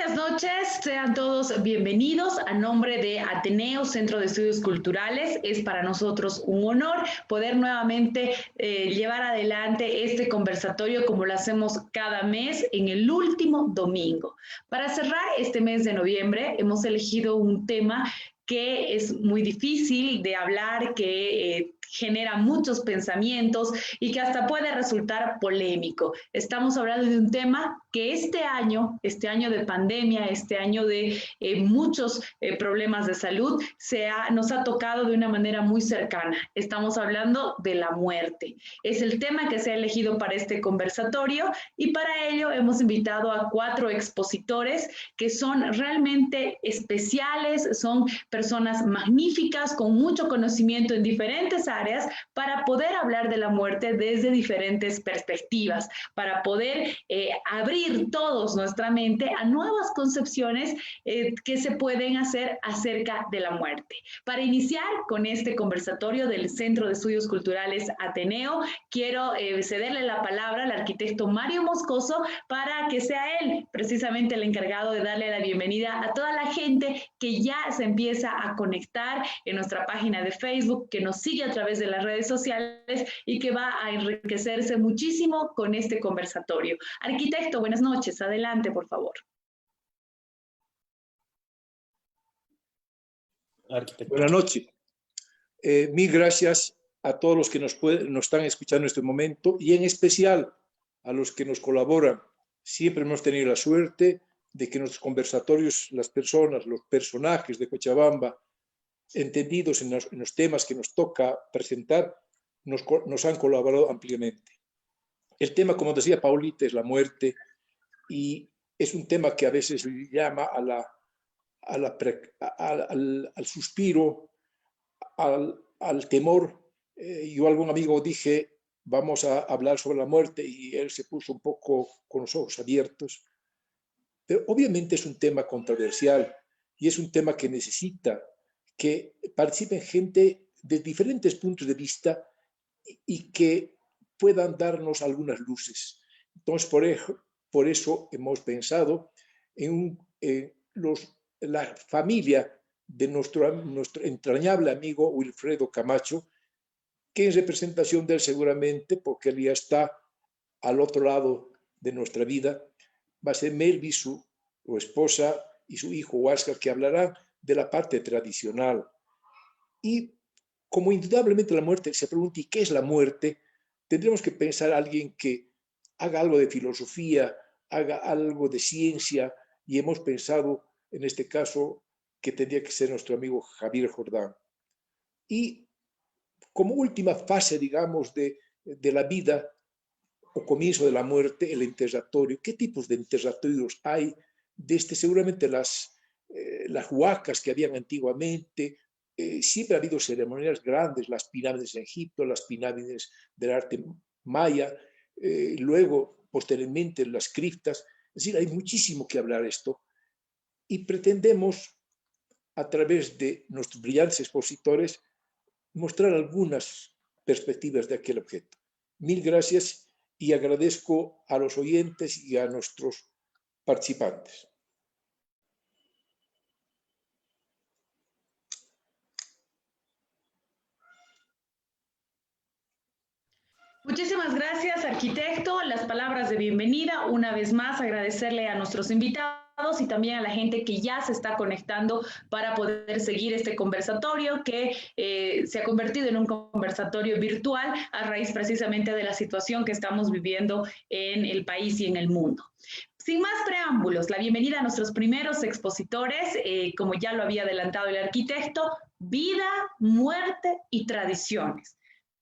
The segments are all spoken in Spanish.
buenas noches, sean todos bienvenidos. A nombre de Ateneo, Centro de Estudios Culturales, es para nosotros un honor poder nuevamente llevar adelante este conversatorio como lo hacemos cada mes en el último domingo. Para cerrar este mes de noviembre hemos elegido un tema que es muy difícil de hablar, que genera muchos pensamientos y que hasta puede resultar polémico. Estamos hablando de un tema que este año de pandemia, este año de muchos problemas de salud, nos ha tocado de una manera muy cercana. Estamos hablando de la muerte. Es el tema que se ha elegido para este conversatorio y para ello hemos invitado a 4 expositores que son realmente especiales, son personas magníficas con mucho conocimiento en diferentes áreas para poder hablar de la muerte desde diferentes perspectivas, para poder abrir todos nuestra mente a nuevas concepciones que se pueden hacer acerca de la muerte. Para iniciar con este conversatorio del Centro de Estudios Culturales Ateneo, quiero cederle la palabra al arquitecto Mario Moscoso para que sea él precisamente el encargado de darle la bienvenida a toda la gente que ya se empieza a conectar en nuestra página de Facebook, que nos sigue a través de las redes sociales y que va a enriquecerse muchísimo con este conversatorio. Arquitecto, buenas noches. Adelante, por favor. Buenas noches. Mil gracias a todos los que nos están escuchando en este momento y en especial a los que nos colaboran. Siempre hemos tenido la suerte de que en nuestros conversatorios las personas, los personajes de Cochabamba, entendidos en los temas que nos toca presentar, nos han colaborado ampliamente. El tema, como decía Paulita, es la muerte y es un tema que a veces llama al suspiro, al temor. Yo a algún amigo dije, vamos a hablar sobre la muerte y él se puso un poco con los ojos abiertos. Pero obviamente es un tema controversial y es un tema que necesita que participen gente de diferentes puntos de vista y que puedan darnos algunas luces. Entonces, por eso hemos pensado en la familia de nuestro entrañable amigo Wilfredo Camacho, que en representación de él seguramente, porque él ya está al otro lado de nuestra vida, va a ser Melvi, su esposa, y su hijo Huáscar, que hablarán de la parte tradicional. Y como indudablemente la muerte se pregunta, ¿y qué es la muerte? Tendremos que pensar a alguien que haga algo de filosofía, haga algo de ciencia, y hemos pensado en este caso que tendría que ser nuestro amigo Javier Jordán. Y como última fase, digamos, de la vida o comienzo de la muerte, el enterratorio. ¿Qué tipos de enterratorios hay? Desde seguramente las huacas que habían antiguamente. Siempre ha habido ceremonias grandes, las pirámides de Egipto, las pirámides del arte maya, luego, posteriormente, las criptas. Es decir, hay muchísimo que hablar de esto y pretendemos, a través de nuestros brillantes expositores, mostrar algunas perspectivas de aquel objeto. Mil gracias y agradezco a los oyentes y a nuestros participantes. Muchísimas gracias, arquitecto. Las palabras de bienvenida. Una vez más, agradecerle a nuestros invitados y también a la gente que ya se está conectando para poder seguir este conversatorio que se ha convertido en un conversatorio virtual a raíz precisamente de la situación que estamos viviendo en el país y en el mundo. Sin más preámbulos, la bienvenida a nuestros primeros expositores, como ya lo había adelantado el arquitecto, vida, muerte y tradiciones.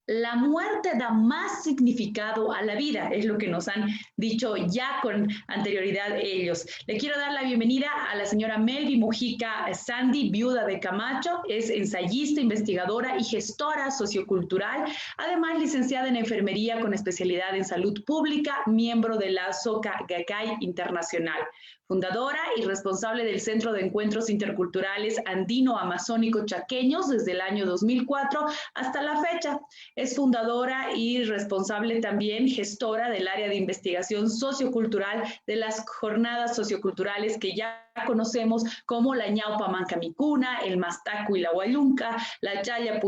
La muerte da más significado a la vida, es lo que nos han dicho ya con anterioridad ellos. Le quiero dar la bienvenida a la señora Melvi Mujica Sandy, viuda de Camacho, es ensayista, investigadora y gestora sociocultural, además licenciada en enfermería con especialidad en salud pública, miembro de la SOCA Gacay Internacional. Fundadora y responsable del Centro de Encuentros Interculturales Andino-Amazónico Chaqueños desde el año 2004 hasta la fecha. es fundadora y responsable también, gestora del área de investigación sociocultural de las jornadas socioculturales que ya conocemos como la Ñaupa Mancamicuna, el Mastacu y la Huayunca, la Chaya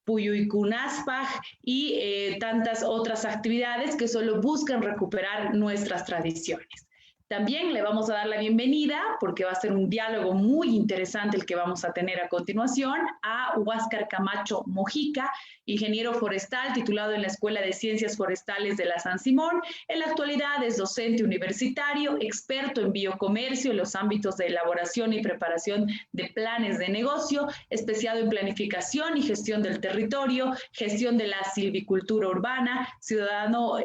Puyuicunaspaj y tantas otras actividades que solo buscan recuperar nuestras tradiciones. También le vamos a dar la bienvenida, porque va a ser un diálogo muy interesante el que vamos a tener a continuación, a Huáscar Camacho Mojica, ingeniero forestal titulado en la Escuela de Ciencias Forestales de la San Simón. En la actualidad es docente universitario, experto en biocomercio en los ámbitos de elaboración y preparación de planes de negocio, especializado en planificación y gestión del territorio, gestión de la silvicultura urbana, ciudadano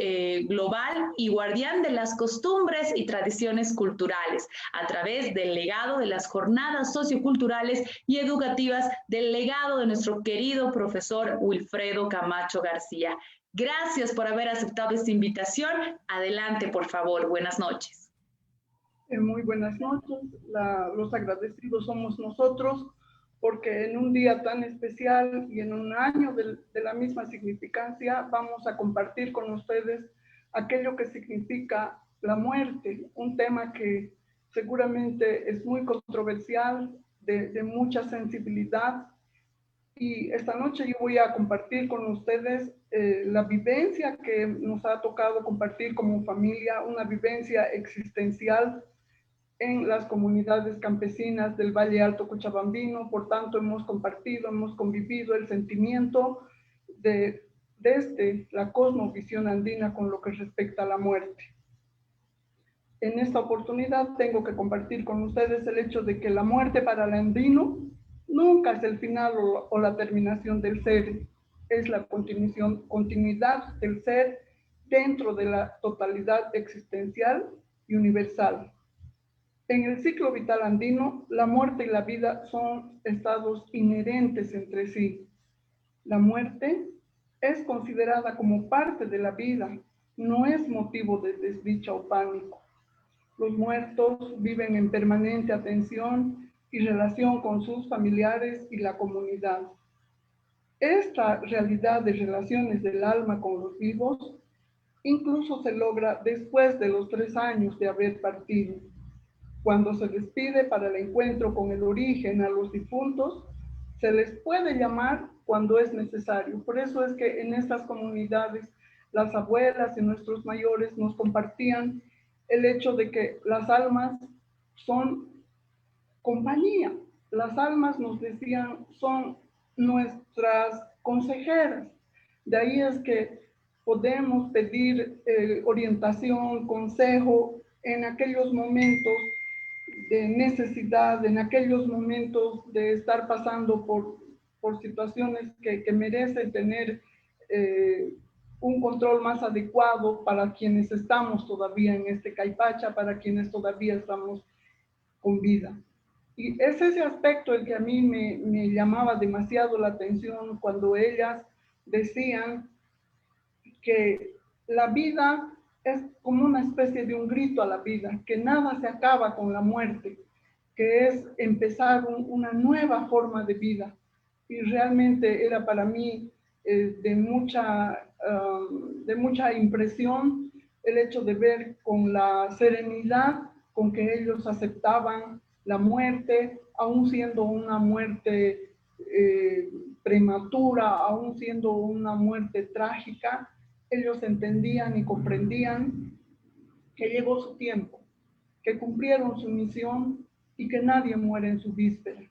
global y guardián de las costumbres y tradiciones culturales a través del legado de las jornadas socioculturales y educativas, del legado de nuestro querido profesor Wilfredo Camacho García. Gracias por haber aceptado esta invitación. Adelante, por favor. Buenas noches. Muy buenas noches. Los agradecidos somos nosotros, porque en un día tan especial y en un año de la misma significancia vamos a compartir con ustedes aquello que significa la muerte, un tema que seguramente es muy controversial, de mucha sensibilidad. Y esta noche yo voy a compartir con ustedes la vivencia que nos ha tocado compartir como familia, una vivencia existencial en las comunidades campesinas del Valle Alto Cochabambino. Por tanto, hemos compartido, hemos convivido el sentimiento desde la cosmovisión andina con lo que respecta a la muerte. En esta oportunidad tengo que compartir con ustedes el hecho de que la muerte para el andino nunca es el final o la terminación del ser, es la continuidad del ser dentro de la totalidad existencial y universal. En el ciclo vital andino, la muerte y la vida son estados inherentes entre sí. La muerte es considerada como parte de la vida, no es motivo de desdicha o pánico. Los muertos viven en permanente atención y relación con sus familiares y la comunidad. Esta realidad de relaciones del alma con los vivos incluso se logra después de los 3 años de haber partido, cuando se despide para el encuentro con el origen a los difuntos. Se les puede llamar cuando es necesario. Por eso es que en estas comunidades las abuelas y nuestros mayores nos compartían el hecho de que las almas son compañía. Las almas, nos decían, son nuestras consejeras. De ahí es que podemos pedir orientación, consejo en aquellos momentos de necesidad, en aquellos momentos de estar pasando por situaciones que merecen tener un control más adecuado para quienes estamos todavía en este caipacha, para quienes todavía estamos con vida. Y es ese aspecto el que a mí me llamaba demasiado la atención cuando ellas decían que la vida es como una especie de un grito a la vida, que nada se acaba con la muerte, que es empezar una nueva forma de vida. Y realmente era para mí de mucha impresión el hecho de ver con la serenidad con que ellos aceptaban la muerte, aún siendo una muerte prematura, aún siendo una muerte trágica. Ellos entendían y comprendían que llegó su tiempo, que cumplieron su misión y que nadie muere en su víspera.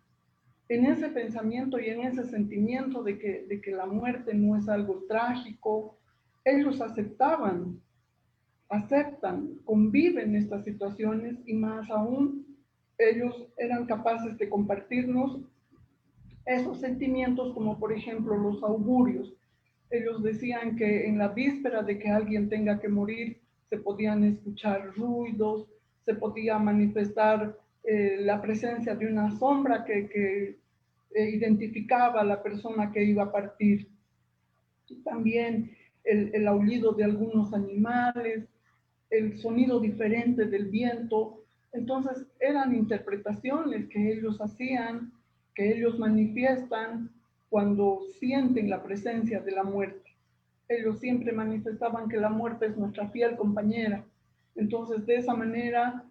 En ese pensamiento y en ese sentimiento de que la muerte no es algo trágico, ellos aceptan, conviven estas situaciones, y más aún, ellos eran capaces de compartirnos esos sentimientos, como por ejemplo los augurios. Ellos decían que en la víspera de que alguien tenga que morir, se podían escuchar ruidos, se podía manifestar la presencia de una sombra que identificaba a la persona que iba a partir. También el aullido de algunos animales, el sonido diferente del viento. Entonces eran interpretaciones que ellos hacían, que ellos manifiestan, cuando sienten la presencia de la muerte. Ellos siempre manifestaban que la muerte es nuestra fiel compañera. Entonces, de esa manera,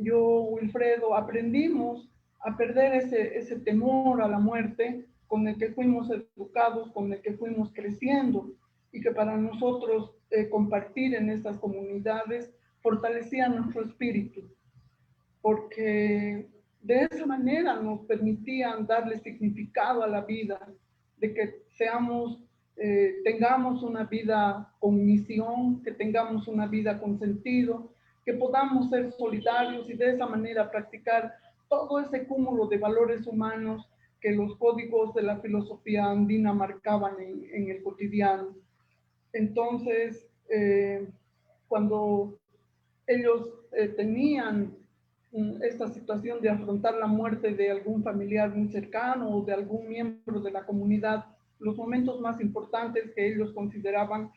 yo, Wilfredo, aprendimos a perder ese temor a la muerte con el que fuimos educados, con el que fuimos creciendo, y que para nosotros compartir en estas comunidades fortalecía nuestro espíritu, porque de esa manera nos permitían darle significado a la vida, de que tengamos una vida con misión, que tengamos una vida con sentido, que podamos ser solidarios y de esa manera practicar todo ese cúmulo de valores humanos que los códigos de la filosofía andina marcaban en el cotidiano. Entonces, cuando ellos tenían esta situación de afrontar la muerte de algún familiar muy cercano o de algún miembro de la comunidad, los momentos más importantes que ellos consideraban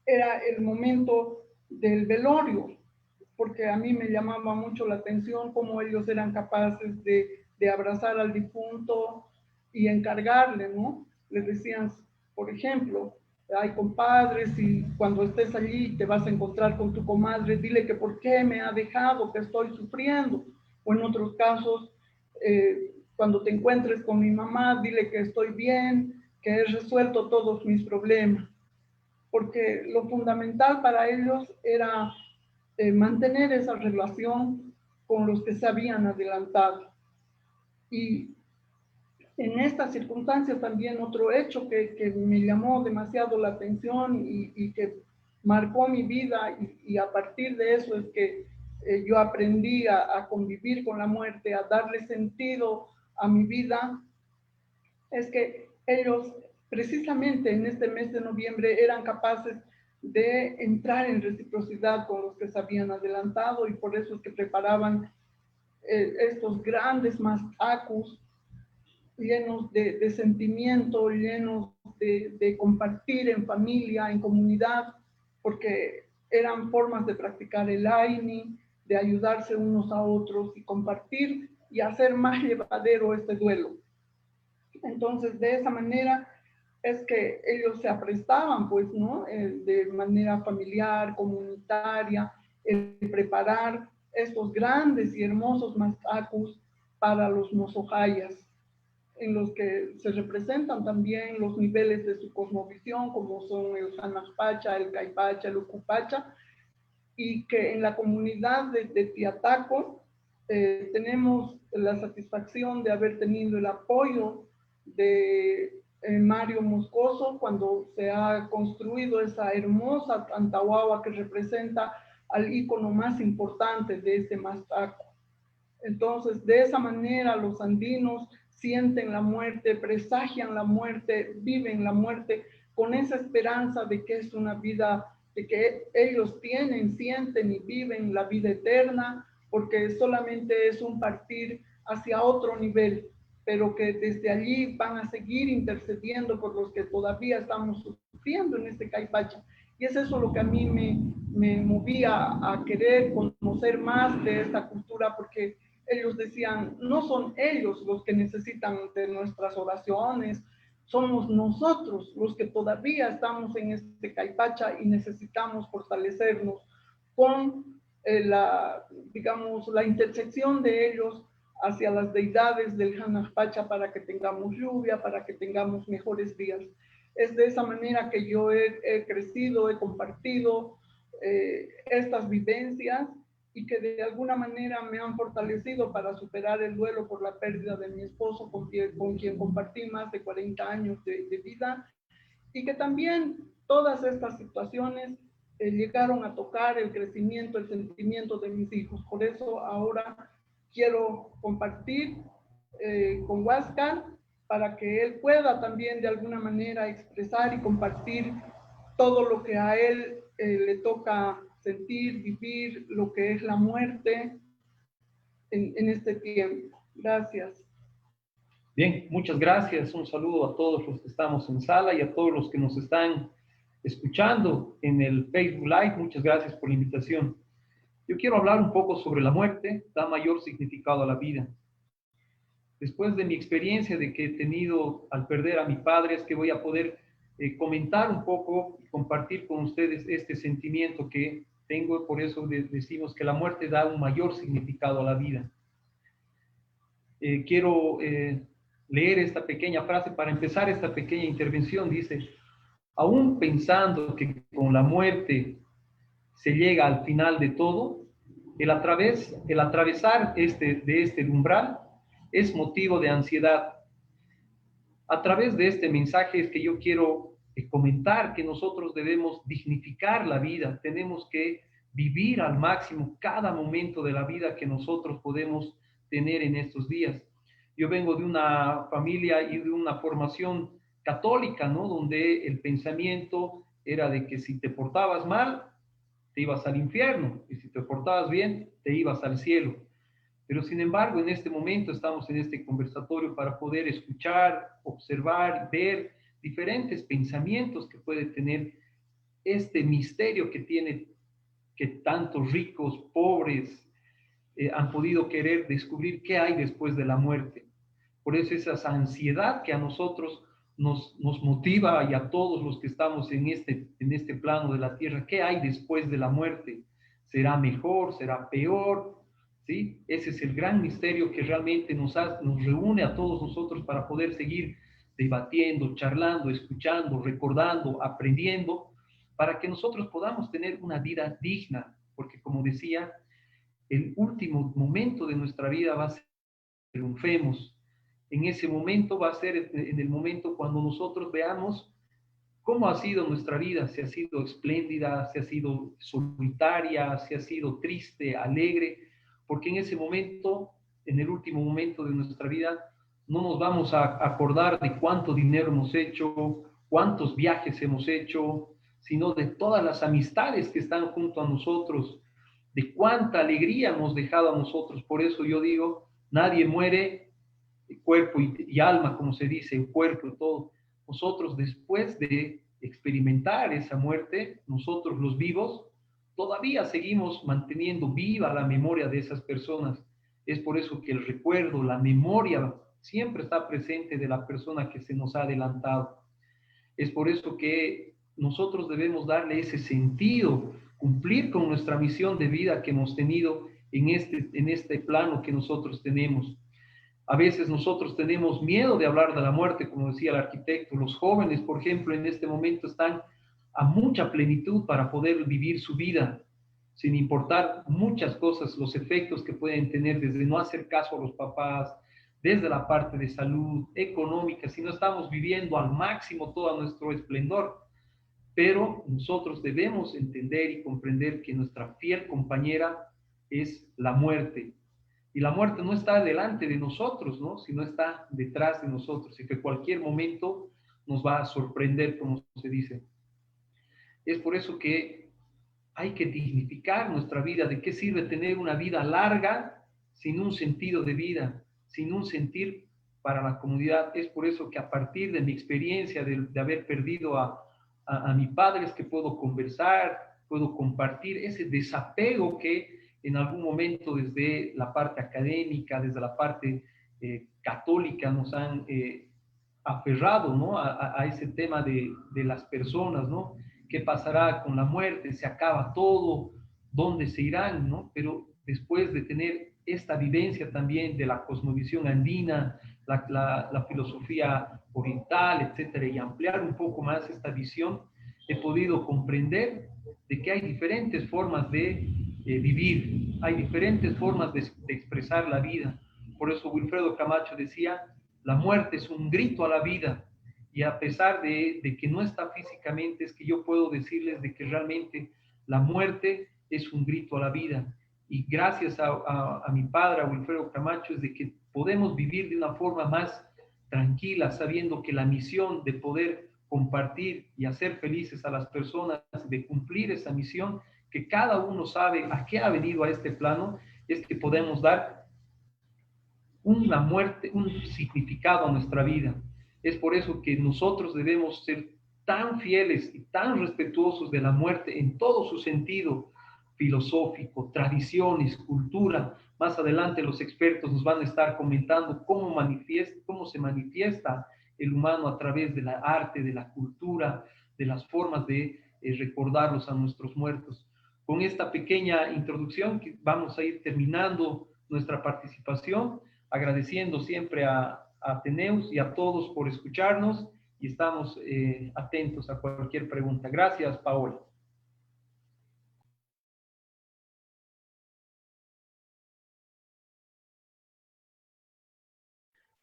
era el momento del velorio, porque a mí me llamaba mucho la atención cómo ellos eran capaces de abrazar al difunto y encargarle, ¿no? Les decían, por ejemplo, ay, compadres, y cuando estés allí te vas a encontrar con tu comadre, dile que por qué me ha dejado, que estoy sufriendo. O en otros casos, cuando te encuentres con mi mamá, dile que estoy bien, que he resuelto todos mis problemas. Porque lo fundamental para ellos era mantener esa relación con los que se habían adelantado. Y en estas circunstancias también otro hecho que me llamó demasiado la atención y que marcó mi vida y a partir de eso es que yo aprendí a convivir con la muerte, a darle sentido a mi vida, es que ellos precisamente en este mes de noviembre eran capaces de entrar en reciprocidad con los que se habían adelantado y por eso es que preparaban estos grandes masacus llenos de sentimiento, llenos de compartir en familia, en comunidad, porque eran formas de practicar el Aini, de ayudarse unos a otros y compartir y hacer más llevadero este duelo. Entonces, de esa manera es que ellos se aprestaban, pues, ¿no? De manera familiar, comunitaria, el preparar estos grandes y hermosos masacus para los mozohayas, en los que se representan también los niveles de su cosmovisión, como son el Hanajpacha, el Caipacha, el Ucupacha, y que en la comunidad de Tiataco tenemos la satisfacción de haber tenido el apoyo de Mario Moscoso cuando se ha construido esa hermosa Antahuahua que representa al ícono más importante de este Mastaco. Entonces, de esa manera los andinos sienten la muerte, presagian la muerte, viven la muerte con esa esperanza de que es una vida, de que ellos tienen, sienten y viven la vida eterna, porque solamente es un partir hacia otro nivel, pero que desde allí van a seguir intercediendo por los que todavía estamos sufriendo en este Caipacha. Y es eso lo que a mí me movía a querer conocer más de esta cultura, porque ellos decían, no son ellos los que necesitan de nuestras oraciones, somos nosotros los que todavía estamos en este Caipacha y necesitamos fortalecernos con la intersección de ellos hacia las deidades del Hanajpacha para que tengamos lluvia, para que tengamos mejores días. Es de esa manera que yo he crecido, he compartido estas vivencias y que de alguna manera me han fortalecido para superar el duelo por la pérdida de mi esposo, con quien compartí más de 40 años de vida, y que también todas estas situaciones llegaron a tocar el crecimiento, el sentimiento de mis hijos. Por eso ahora quiero compartir con Huáscar para que él pueda también de alguna manera expresar y compartir todo lo que a él le toca sentir, vivir, lo que es la muerte en este tiempo. Gracias. Bien, muchas gracias. Un saludo a todos los que estamos en sala y a todos los que nos están escuchando en el Facebook Live. Muchas gracias por la invitación. Yo quiero hablar un poco sobre la muerte, da mayor significado a la vida. después de mi experiencia de que he tenido al perder a mi padre, es que voy a poder comentar un poco y compartir con ustedes este sentimiento que tengo. Por eso decimos que la muerte da un mayor significado a la vida. Quiero leer esta pequeña frase para empezar esta pequeña intervención. Dice: aún pensando que con la muerte se llega al final de todo, el atravesar este umbral es motivo de ansiedad. A través de este mensaje es que yo quiero comentar que nosotros debemos dignificar la vida, tenemos que vivir al máximo cada momento de la vida que nosotros podemos tener en estos días. Yo vengo de una familia y de una formación católica, ¿no? Donde el pensamiento era de que si te portabas mal, te ibas al infierno, y si te portabas bien, te ibas al cielo. Pero sin embargo, en este momento estamos en este conversatorio para poder escuchar, observar, ver diferentes pensamientos que puede tener este misterio que tiene, que tantos ricos, pobres, han podido querer descubrir qué hay después de la muerte. Por eso esa ansiedad que a nosotros nos motiva, y a todos los que estamos en este plano de la tierra, ¿qué hay después de la muerte? ¿Será mejor? ¿Será peor? ¿Sí? Ese es el gran misterio que realmente nos reúne a todos nosotros para poder seguir debatiendo, charlando, escuchando, recordando, aprendiendo, para que nosotros podamos tener una vida digna, porque como decía, el último momento de nuestra vida va a ser que triunfemos. En ese momento va a ser en el momento cuando nosotros veamos cómo ha sido nuestra vida, si ha sido espléndida, si ha sido solitaria, si ha sido triste, alegre, porque en ese momento, en el último momento de nuestra vida, no nos vamos a acordar de cuánto dinero hemos hecho, cuántos viajes hemos hecho, sino de todas las amistades que están junto a nosotros, de cuánta alegría hemos dejado a nosotros. Por eso yo digo, nadie muere, cuerpo y alma, como se dice, cuerpo y todo. Nosotros, después de experimentar esa muerte, nosotros los vivos, todavía seguimos manteniendo viva la memoria de esas personas. Es por eso que el recuerdo, la memoria, siempre está presente de la persona que se nos ha adelantado. Es por eso que nosotros debemos darle ese sentido, cumplir con nuestra misión de vida que hemos tenido en este plano que nosotros tenemos. A veces nosotros tenemos miedo de hablar de la muerte, como decía el arquitecto. Los jóvenes, por ejemplo, en este momento están a mucha plenitud para poder vivir su vida, sin importar muchas cosas, los efectos que pueden tener desde no hacer caso a los papás, desde la parte de salud, económica, si no estamos viviendo al máximo todo nuestro esplendor. Pero nosotros debemos entender y comprender que nuestra fiel compañera es la muerte. Y la muerte no está delante de nosotros, ¿no? Sino está detrás de nosotros, y que cualquier momento nos va a sorprender, como se dice. Es por eso que hay que dignificar nuestra vida. ¿De qué sirve tener una vida larga sin un sentido de vida, sin un sentir para la comunidad? Es por eso que a partir de mi experiencia de haber perdido a mi padre, es que puedo conversar, puedo compartir ese desapego que en algún momento desde la parte académica, desde la parte católica nos han aferrado, ¿no? a ese tema de las personas, ¿no? ¿Qué pasará con la muerte? ¿Se acaba todo? ¿Dónde se irán? ¿No? Pero después de tener esta vivencia también de la cosmovisión andina, la filosofía oriental, etcétera, y ampliar un poco más esta visión, he podido comprender de que hay diferentes formas de vivir, hay diferentes formas de expresar la vida. Por eso Wilfredo Camacho decía, la muerte es un grito a la vida, y a pesar de que no está físicamente, es que yo puedo decirles de que realmente la muerte es un grito a la vida. Y gracias a mi padre, a Wilfredo Camacho, es de que podemos vivir de una forma más tranquila, sabiendo que la misión de poder compartir y hacer felices a las personas, de cumplir esa misión, que cada uno sabe a qué ha venido a este plano, es que podemos dar una muerte, un significado a nuestra vida. Es por eso que nosotros debemos ser tan fieles y tan respetuosos de la muerte en todo su sentido, filosófico, tradiciones, cultura. Más adelante los expertos nos van a estar comentando cómo se manifiesta el humano a través de la arte, de la cultura, de las formas de recordarlos a nuestros muertos. Con esta pequeña introducción vamos a ir terminando nuestra participación, agradeciendo siempre a Ateneus y a todos por escucharnos y estamos atentos a cualquier pregunta. Gracias, Paola.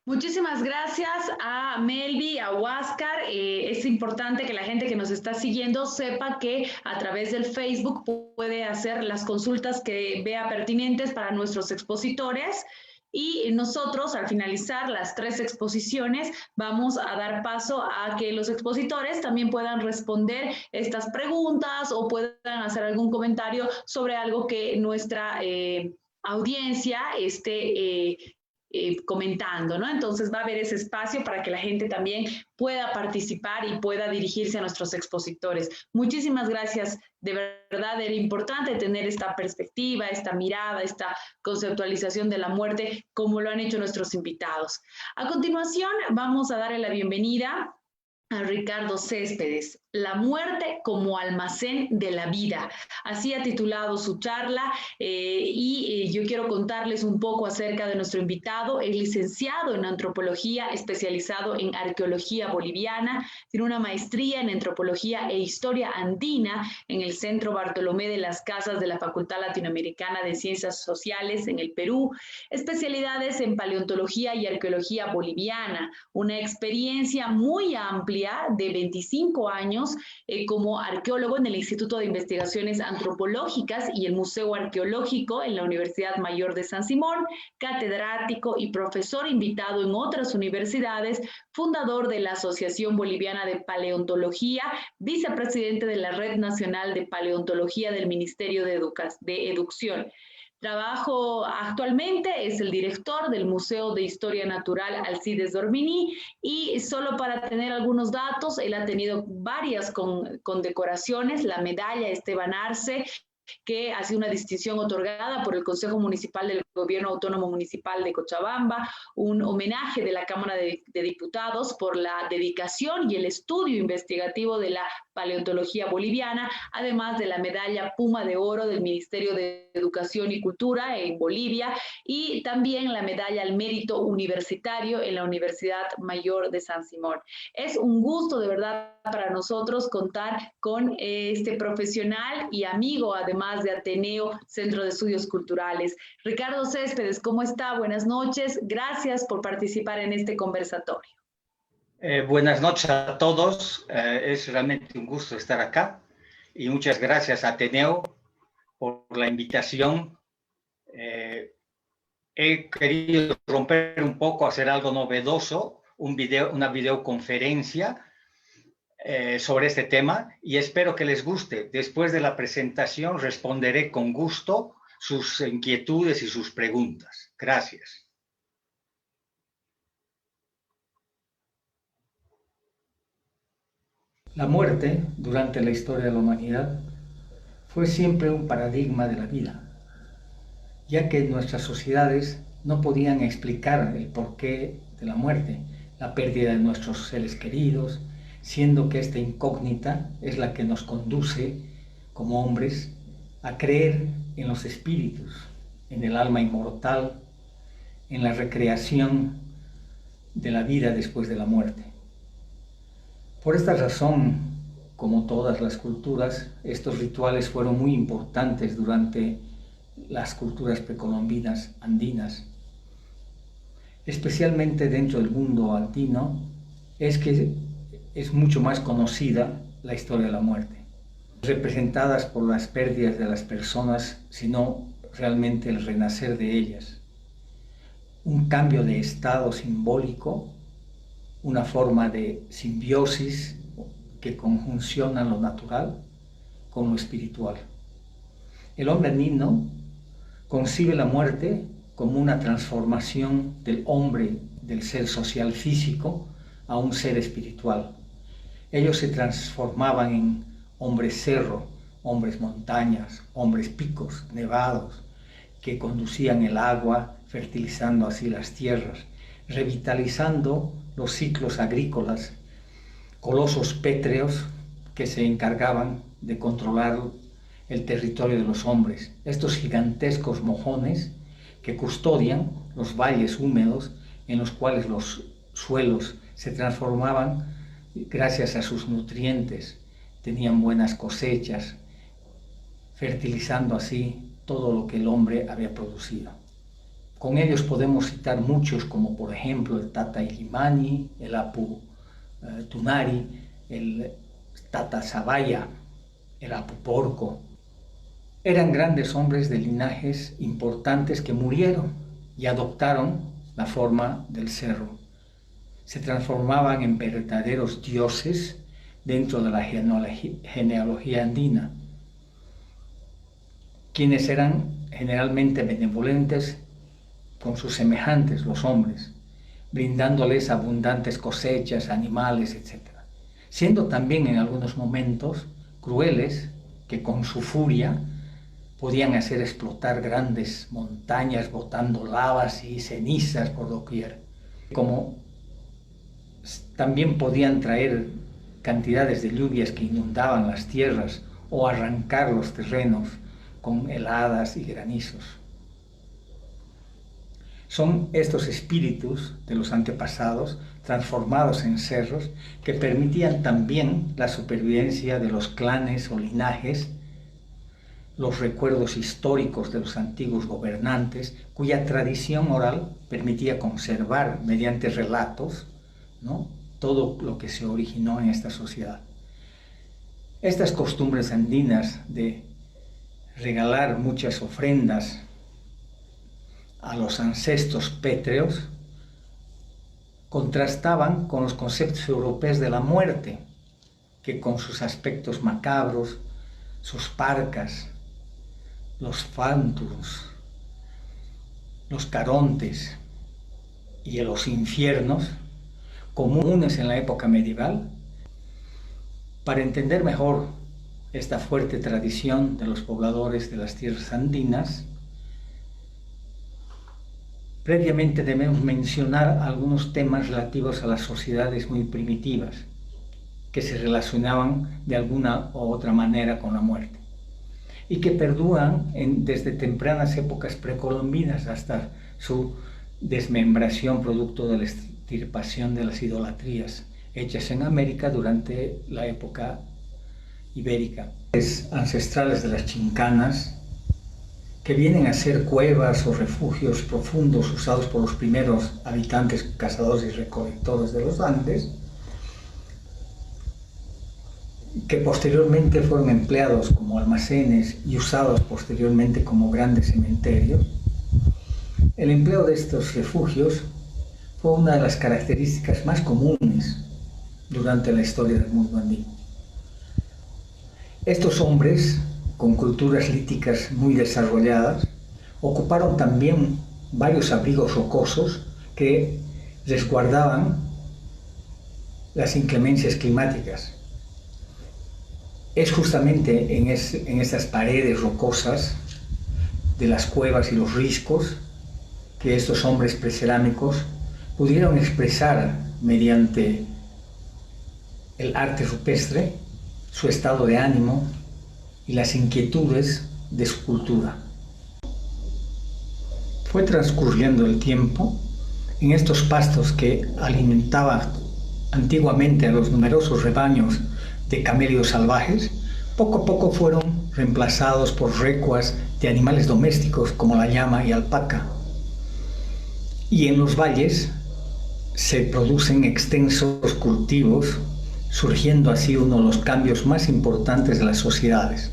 Muchísimas gracias a Melvi, a Huáscar. Es importante que la gente que nos está siguiendo sepa que a través del Facebook puede hacer las consultas que vea pertinentes para nuestros expositores. Y nosotros, al finalizar las 3 exposiciones, vamos a dar paso a que los expositores también puedan responder estas preguntas o puedan hacer algún comentario sobre algo que nuestra audiencia esté comentando, ¿no? Entonces va a haber ese espacio para que la gente también pueda participar y pueda dirigirse a nuestros expositores. Muchísimas gracias. De verdad era importante tener esta perspectiva, esta mirada, esta conceptualización de la muerte, como lo han hecho nuestros invitados. A continuación, vamos a darle la bienvenida a Ricardo Céspedes, La muerte como almacén de la vida. Así ha titulado su charla y yo quiero contarles un poco acerca de nuestro invitado. Es licenciado en antropología, especializado en arqueología boliviana, tiene una maestría en antropología e historia andina en el Centro Bartolomé de las Casas de la Facultad Latinoamericana de Ciencias Sociales en el Perú, especialidades en paleontología y arqueología boliviana, una experiencia muy amplia de 25 años como arqueólogo en el Instituto de Investigaciones Antropológicas y el Museo Arqueológico en la Universidad Mayor de San Simón, catedrático y profesor invitado en otras universidades, fundador de la Asociación Boliviana de Paleontología, vicepresidente de la Red Nacional de Paleontología del Ministerio de Educación. Trabajo actualmente, es el director del Museo de Historia Natural Alcides Dormini y solo para tener algunos datos, él ha tenido varias condecoraciones, la medalla Esteban Arce, que ha sido una distinción otorgada por el Consejo Municipal del Gobierno Autónomo Municipal de Cochabamba, un homenaje de la Cámara de Diputados por la dedicación y el estudio investigativo de la paleontología boliviana, además de la medalla Puma de Oro del Ministerio de Educación y Cultura en Bolivia y también la medalla al Mérito Universitario en la Universidad Mayor de San Simón. Es un gusto de verdad para nosotros contar con este profesional y amigo, además de Ateneo, Centro de Estudios Culturales. Ricardo Céspedes, ¿cómo está? Buenas noches. Gracias por participar en este conversatorio. Buenas noches a todos. Es realmente un gusto estar acá. Y muchas gracias a Ateneo por la invitación. He querido romper un poco, hacer algo novedoso, una videoconferencia sobre este tema y espero que les guste. Después de la presentación responderé con gusto sus inquietudes y sus preguntas. Gracias. La muerte, durante la historia de la humanidad, fue siempre un paradigma de la vida, ya que nuestras sociedades no podían explicar el porqué de la muerte, la pérdida de nuestros seres queridos, siendo que esta incógnita es la que nos conduce como hombres a creer en los espíritus, en el alma inmortal, en la recreación de la vida después de la muerte. Por esta razón, como todas las culturas, estos rituales fueron muy importantes durante las culturas precolombinas andinas. Especialmente dentro del mundo andino, es que es mucho más conocida la historia de la muerte, representadas por las pérdidas de las personas, sino realmente el renacer de ellas. Un cambio de estado simbólico, una forma de simbiosis que conjunciona lo natural con lo espiritual. El hombre andino concibe la muerte como una transformación del hombre, del ser social físico, a un ser espiritual. Ellos se transformaban en hombre cerro, hombres montañas, hombres picos, nevados, que conducían el agua, fertilizando así las tierras, revitalizando los ciclos agrícolas, colosos pétreos que se encargaban de controlar el territorio de los hombres, estos gigantescos mojones que custodian los valles húmedos en los cuales los suelos se transformaban gracias a sus nutrientes, tenían buenas cosechas, fertilizando así todo lo que el hombre había producido. Con ellos podemos citar muchos, como por ejemplo el Tata Illimani, el Apu Tunari, el Tata Savaya, el Apu Porco. Eran grandes hombres de linajes importantes que murieron y adoptaron la forma del cerro. Se transformaban en verdaderos dioses dentro de la genealogía andina, quienes eran generalmente benevolentes con sus semejantes, los hombres, brindándoles abundantes cosechas, animales, etc. Siendo también en algunos momentos crueles, que con su furia podían hacer explotar grandes montañas, botando lavas y cenizas por doquier. Como también podían traer cantidades de lluvias que inundaban las tierras o arrancar los terrenos con heladas y granizos. Son estos espíritus de los antepasados transformados en cerros que permitían también la supervivencia de los clanes o linajes, los recuerdos históricos de los antiguos gobernantes, cuya tradición oral permitía conservar mediante relatos, ¿no?, todo lo que se originó en esta sociedad. Estas costumbres andinas de regalar muchas ofrendas a los ancestros pétreos contrastaban con los conceptos europeos de la muerte, que con sus aspectos macabros, sus parcas, los fantums, los carontes y los infiernos, comunes en la época medieval. Para entender mejor esta fuerte tradición de los pobladores de las tierras andinas, previamente debemos mencionar algunos temas relativos a las sociedades muy primitivas, que se relacionaban de alguna u otra manera con la muerte, y que perduran desde tempranas épocas precolombinas hasta su desmembración producto de la extirpación de las idolatrías hechas en América durante la época ibérica. Ancestrales de las chincanas, que vienen a ser cuevas o refugios profundos usados por los primeros habitantes, cazadores y recolectores de los Andes, que posteriormente fueron empleados como almacenes y usados posteriormente como grandes cementerios. El empleo de estos refugios fue una de las características más comunes durante la historia del mundo andino. Estos hombres, con culturas líticas muy desarrolladas, ocuparon también varios abrigos rocosos que resguardaban las inclemencias climáticas. Es justamente en estas paredes rocosas de las cuevas y los riscos que estos hombres precerámicos pudieron expresar mediante el arte rupestre su estado de ánimo y las inquietudes de su cultura. Fue transcurriendo el tiempo en estos pastos que alimentaban antiguamente a los numerosos rebaños de camellos salvajes, poco a poco fueron reemplazados por recuas de animales domésticos como la llama y alpaca. Y en los valles se producen extensos cultivos, surgiendo así uno de los cambios más importantes de las sociedades.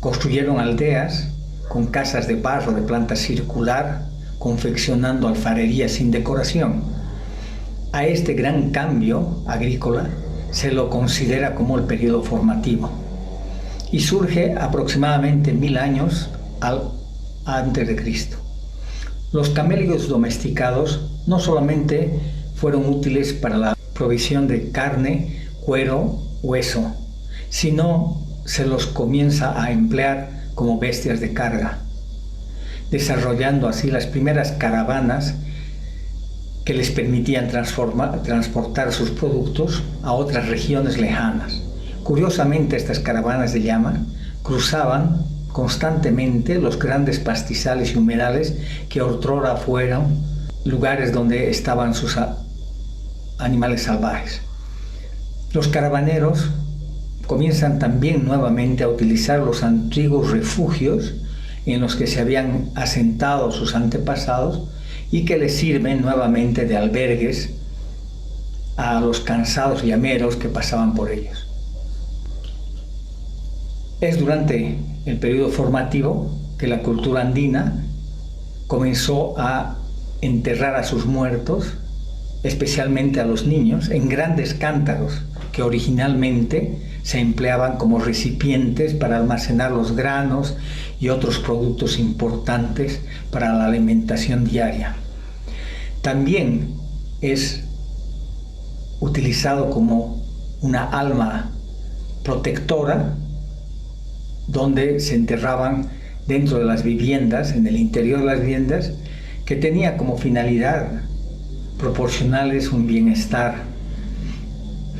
Construyeron aldeas con casas de barro de planta circular, confeccionando alfarería sin decoración. A este gran cambio agrícola se lo considera como el periodo formativo y surge aproximadamente 1000 años antes de Cristo. Los camellos domesticados no solamente fueron útiles para la provisión de carne, cuero, hueso, sino se los comienza a emplear como bestias de carga, desarrollando así las primeras caravanas que les permitían transportar sus productos a otras regiones lejanas. Curiosamente, estas caravanas de llama cruzaban constantemente los grandes pastizales y humedales que otrora fueron lugares donde estaban sus animales salvajes. Los caravaneros comienzan también nuevamente a utilizar los antiguos refugios en los que se habían asentado sus antepasados y que les sirven nuevamente de albergues a los cansados llameros que pasaban por ellos. Es durante el periodo formativo que la cultura andina comenzó a enterrar a sus muertos, especialmente a los niños, en grandes cántaros que originalmente se empleaban como recipientes para almacenar los granos y otros productos importantes para la alimentación diaria. También es utilizado como una alma protectora, donde se enterraban dentro de las viviendas, en el interior de las viviendas, que tenía como finalidad proporcionarles un bienestar,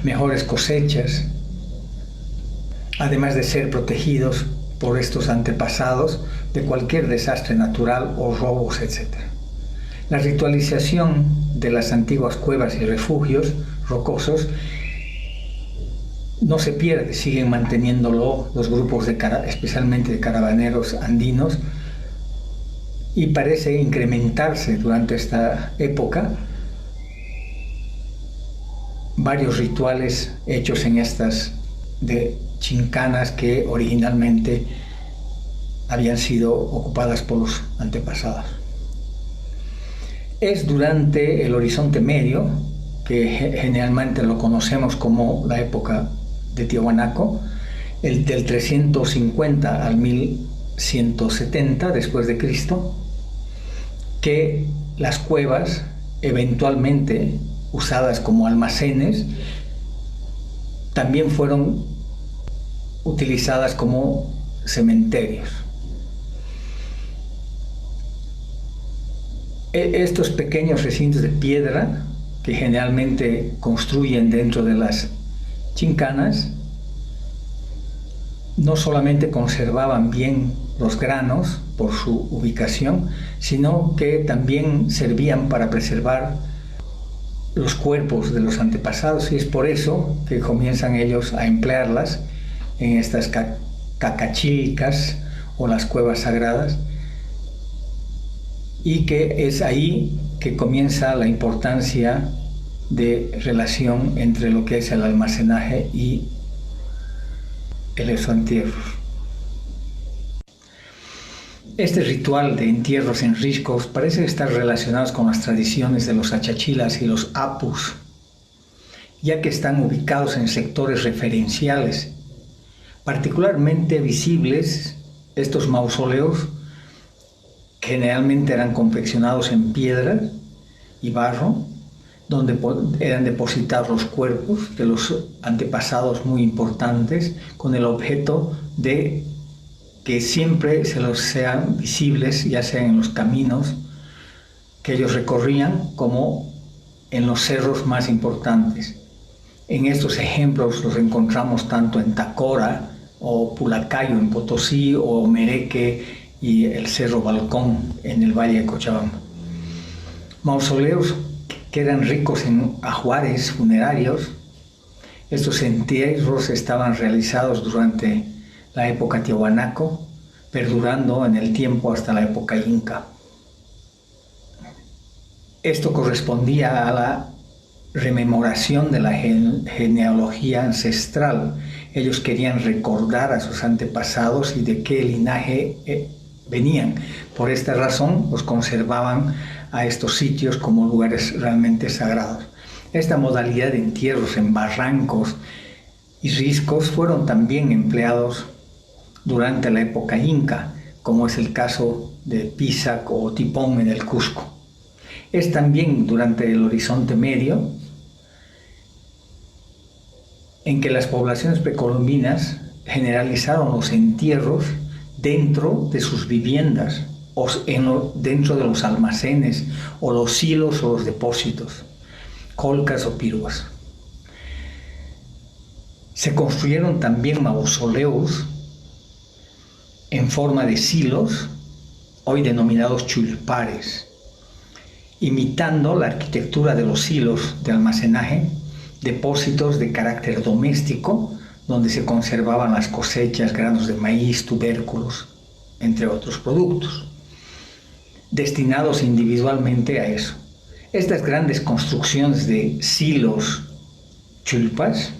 mejores cosechas, además de ser protegidos por estos antepasados de cualquier desastre natural o robos, etc. La ritualización de las antiguas cuevas y refugios rocosos no se pierde, siguen manteniéndolo los grupos especialmente de caravaneros andinos, y parece incrementarse durante esta época varios rituales hechos en estas de chincanas que originalmente habían sido ocupadas por los antepasados. Es durante el Horizonte Medio, que generalmente lo conocemos como la época de Tiahuanaco, del 350 al 1170 después de Cristo, que las cuevas, eventualmente usadas como almacenes, también fueron utilizadas como cementerios. Estos pequeños recintos de piedra que generalmente construyen dentro de las chincanas no solamente conservaban bien los granos por su ubicación, sino que también servían para preservar los cuerpos de los antepasados, y es por eso que comienzan ellos a emplearlas en estas cacachilcas o las cuevas sagradas, y que es ahí que comienza la importancia de relación entre lo que es el almacenaje y el entierro. Este ritual de entierros en riscos parece estar relacionado con las tradiciones de los achachilas y los apus, ya que están ubicados en sectores referenciales. Particularmente visibles estos mausoleos, generalmente eran confeccionados en piedra y barro, donde eran depositados los cuerpos de los antepasados muy importantes, con el objeto de que siempre se los sean visibles, ya sea en los caminos que ellos recorrían, como en los cerros más importantes. En estos ejemplos los encontramos tanto en Tacora o Pulacayo en Potosí, o Mereque y el Cerro Balcón en el Valle de Cochabamba. Mausoleos que eran ricos en ajuares funerarios. Estos entierros estaban realizados durante la época Tiahuanaco, perdurando en el tiempo hasta la época Inca. Esto correspondía a la rememoración de la genealogía ancestral. Ellos querían recordar a sus antepasados y de qué linaje venían. Por esta razón los conservaban a estos sitios como lugares realmente sagrados. Esta modalidad de entierros en barrancos y riscos fueron también empleados durante la época inca, como es el caso de Pisac o Tipón en el Cusco. Es también durante el Horizonte Medio en que las poblaciones precolombinas generalizaron los entierros dentro de sus viviendas, o dentro de los almacenes, o los silos o los depósitos, colcas o piruas. Se construyeron también mausoleos en forma de silos, hoy denominados chulpares, imitando la arquitectura de los silos de almacenaje, depósitos de carácter doméstico, donde se conservaban las cosechas, granos de maíz, tubérculos, entre otros productos, destinados individualmente a eso. Estas grandes construcciones de silos chulpas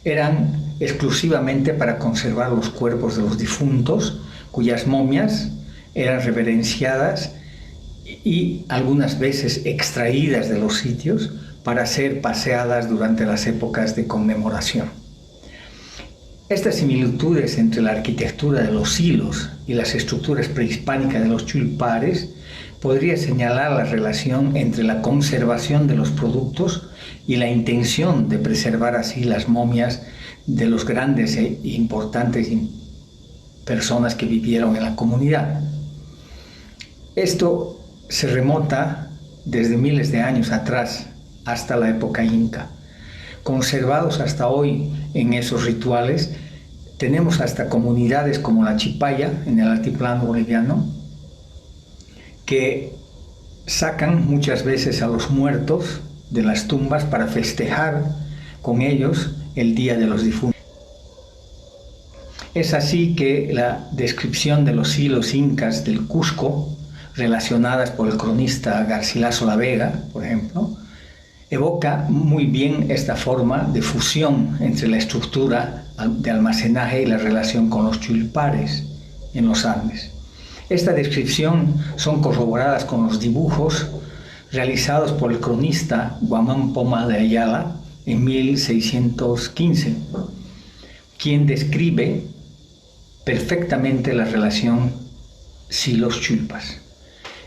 eran exclusivamente para conservar los cuerpos de los difuntos, cuyas momias eran reverenciadas y algunas veces extraídas de los sitios para ser paseadas durante las épocas de conmemoración. Estas similitudes entre la arquitectura de los silos y las estructuras prehispánicas de los chulpares podría señalar la relación entre la conservación de los productos y la intención de preservar así las momias de los grandes e importantes personas que vivieron en la comunidad. Esto se remota desde miles de años atrás hasta la época inca. Conservados hasta hoy en esos rituales, tenemos hasta comunidades como la Chipaya, en el altiplano boliviano, que sacan muchas veces a los muertos de las tumbas para festejar con ellos el Día de los Difuntos. Es así que la descripción de los silos incas del Cusco, relacionadas por el cronista Garcilaso La Vega, por ejemplo, evoca muy bien esta forma de fusión entre la estructura de almacenaje y la relación con los chulpares en los Andes. Esta descripción son corroboradas con los dibujos realizados por el cronista Guamán Poma de Ayala en 1615, quien describe perfectamente la relación silos-chulpas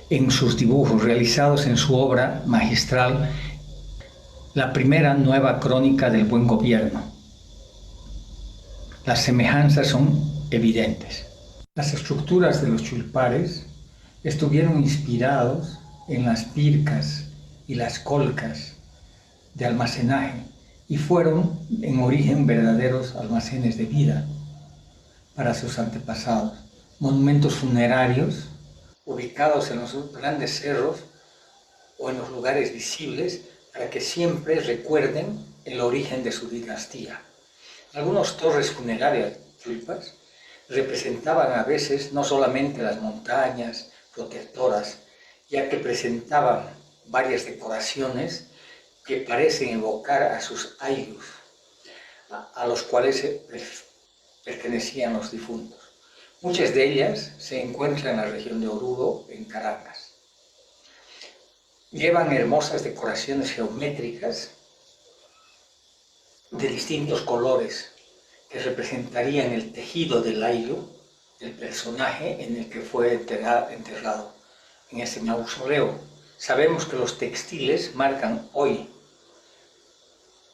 en sus dibujos realizados en su obra magistral, la primera nueva crónica del buen gobierno. Las semejanzas son evidentes. Las estructuras de los chulpares estuvieron inspirados en las pircas y las colcas de almacenaje y fueron en origen verdaderos almacenes de vida para sus antepasados, monumentos funerarios ubicados en los grandes cerros o en los lugares visibles para que siempre recuerden el origen de su dinastía. Algunas torres funerarias chulpas representaban a veces no solamente las montañas protectoras, ya que presentaban varias decoraciones que parecen evocar a sus ayllus, a los cuales pertenecían los difuntos. Muchas de ellas se encuentran en la región de Oruro, en Caracas. Llevan hermosas decoraciones geométricas de distintos colores que representarían el tejido del ayllu, el personaje en el que fue enterrado en ese mausoleo. Sabemos que los textiles marcan hoy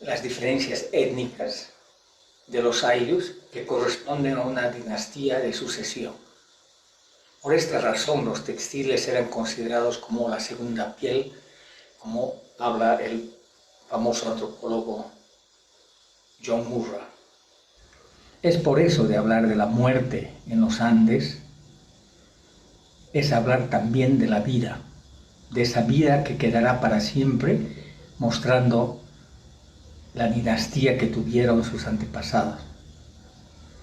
las diferencias étnicas de los ayllus que corresponden a una dinastía de sucesión. Por esta razón los textiles eran considerados como la segunda piel, como habla el famoso antropólogo John Murray. Es por eso de hablar de la muerte en los Andes, es hablar también de la vida, de esa vida que quedará para siempre, mostrando la dinastía que tuvieron sus antepasados.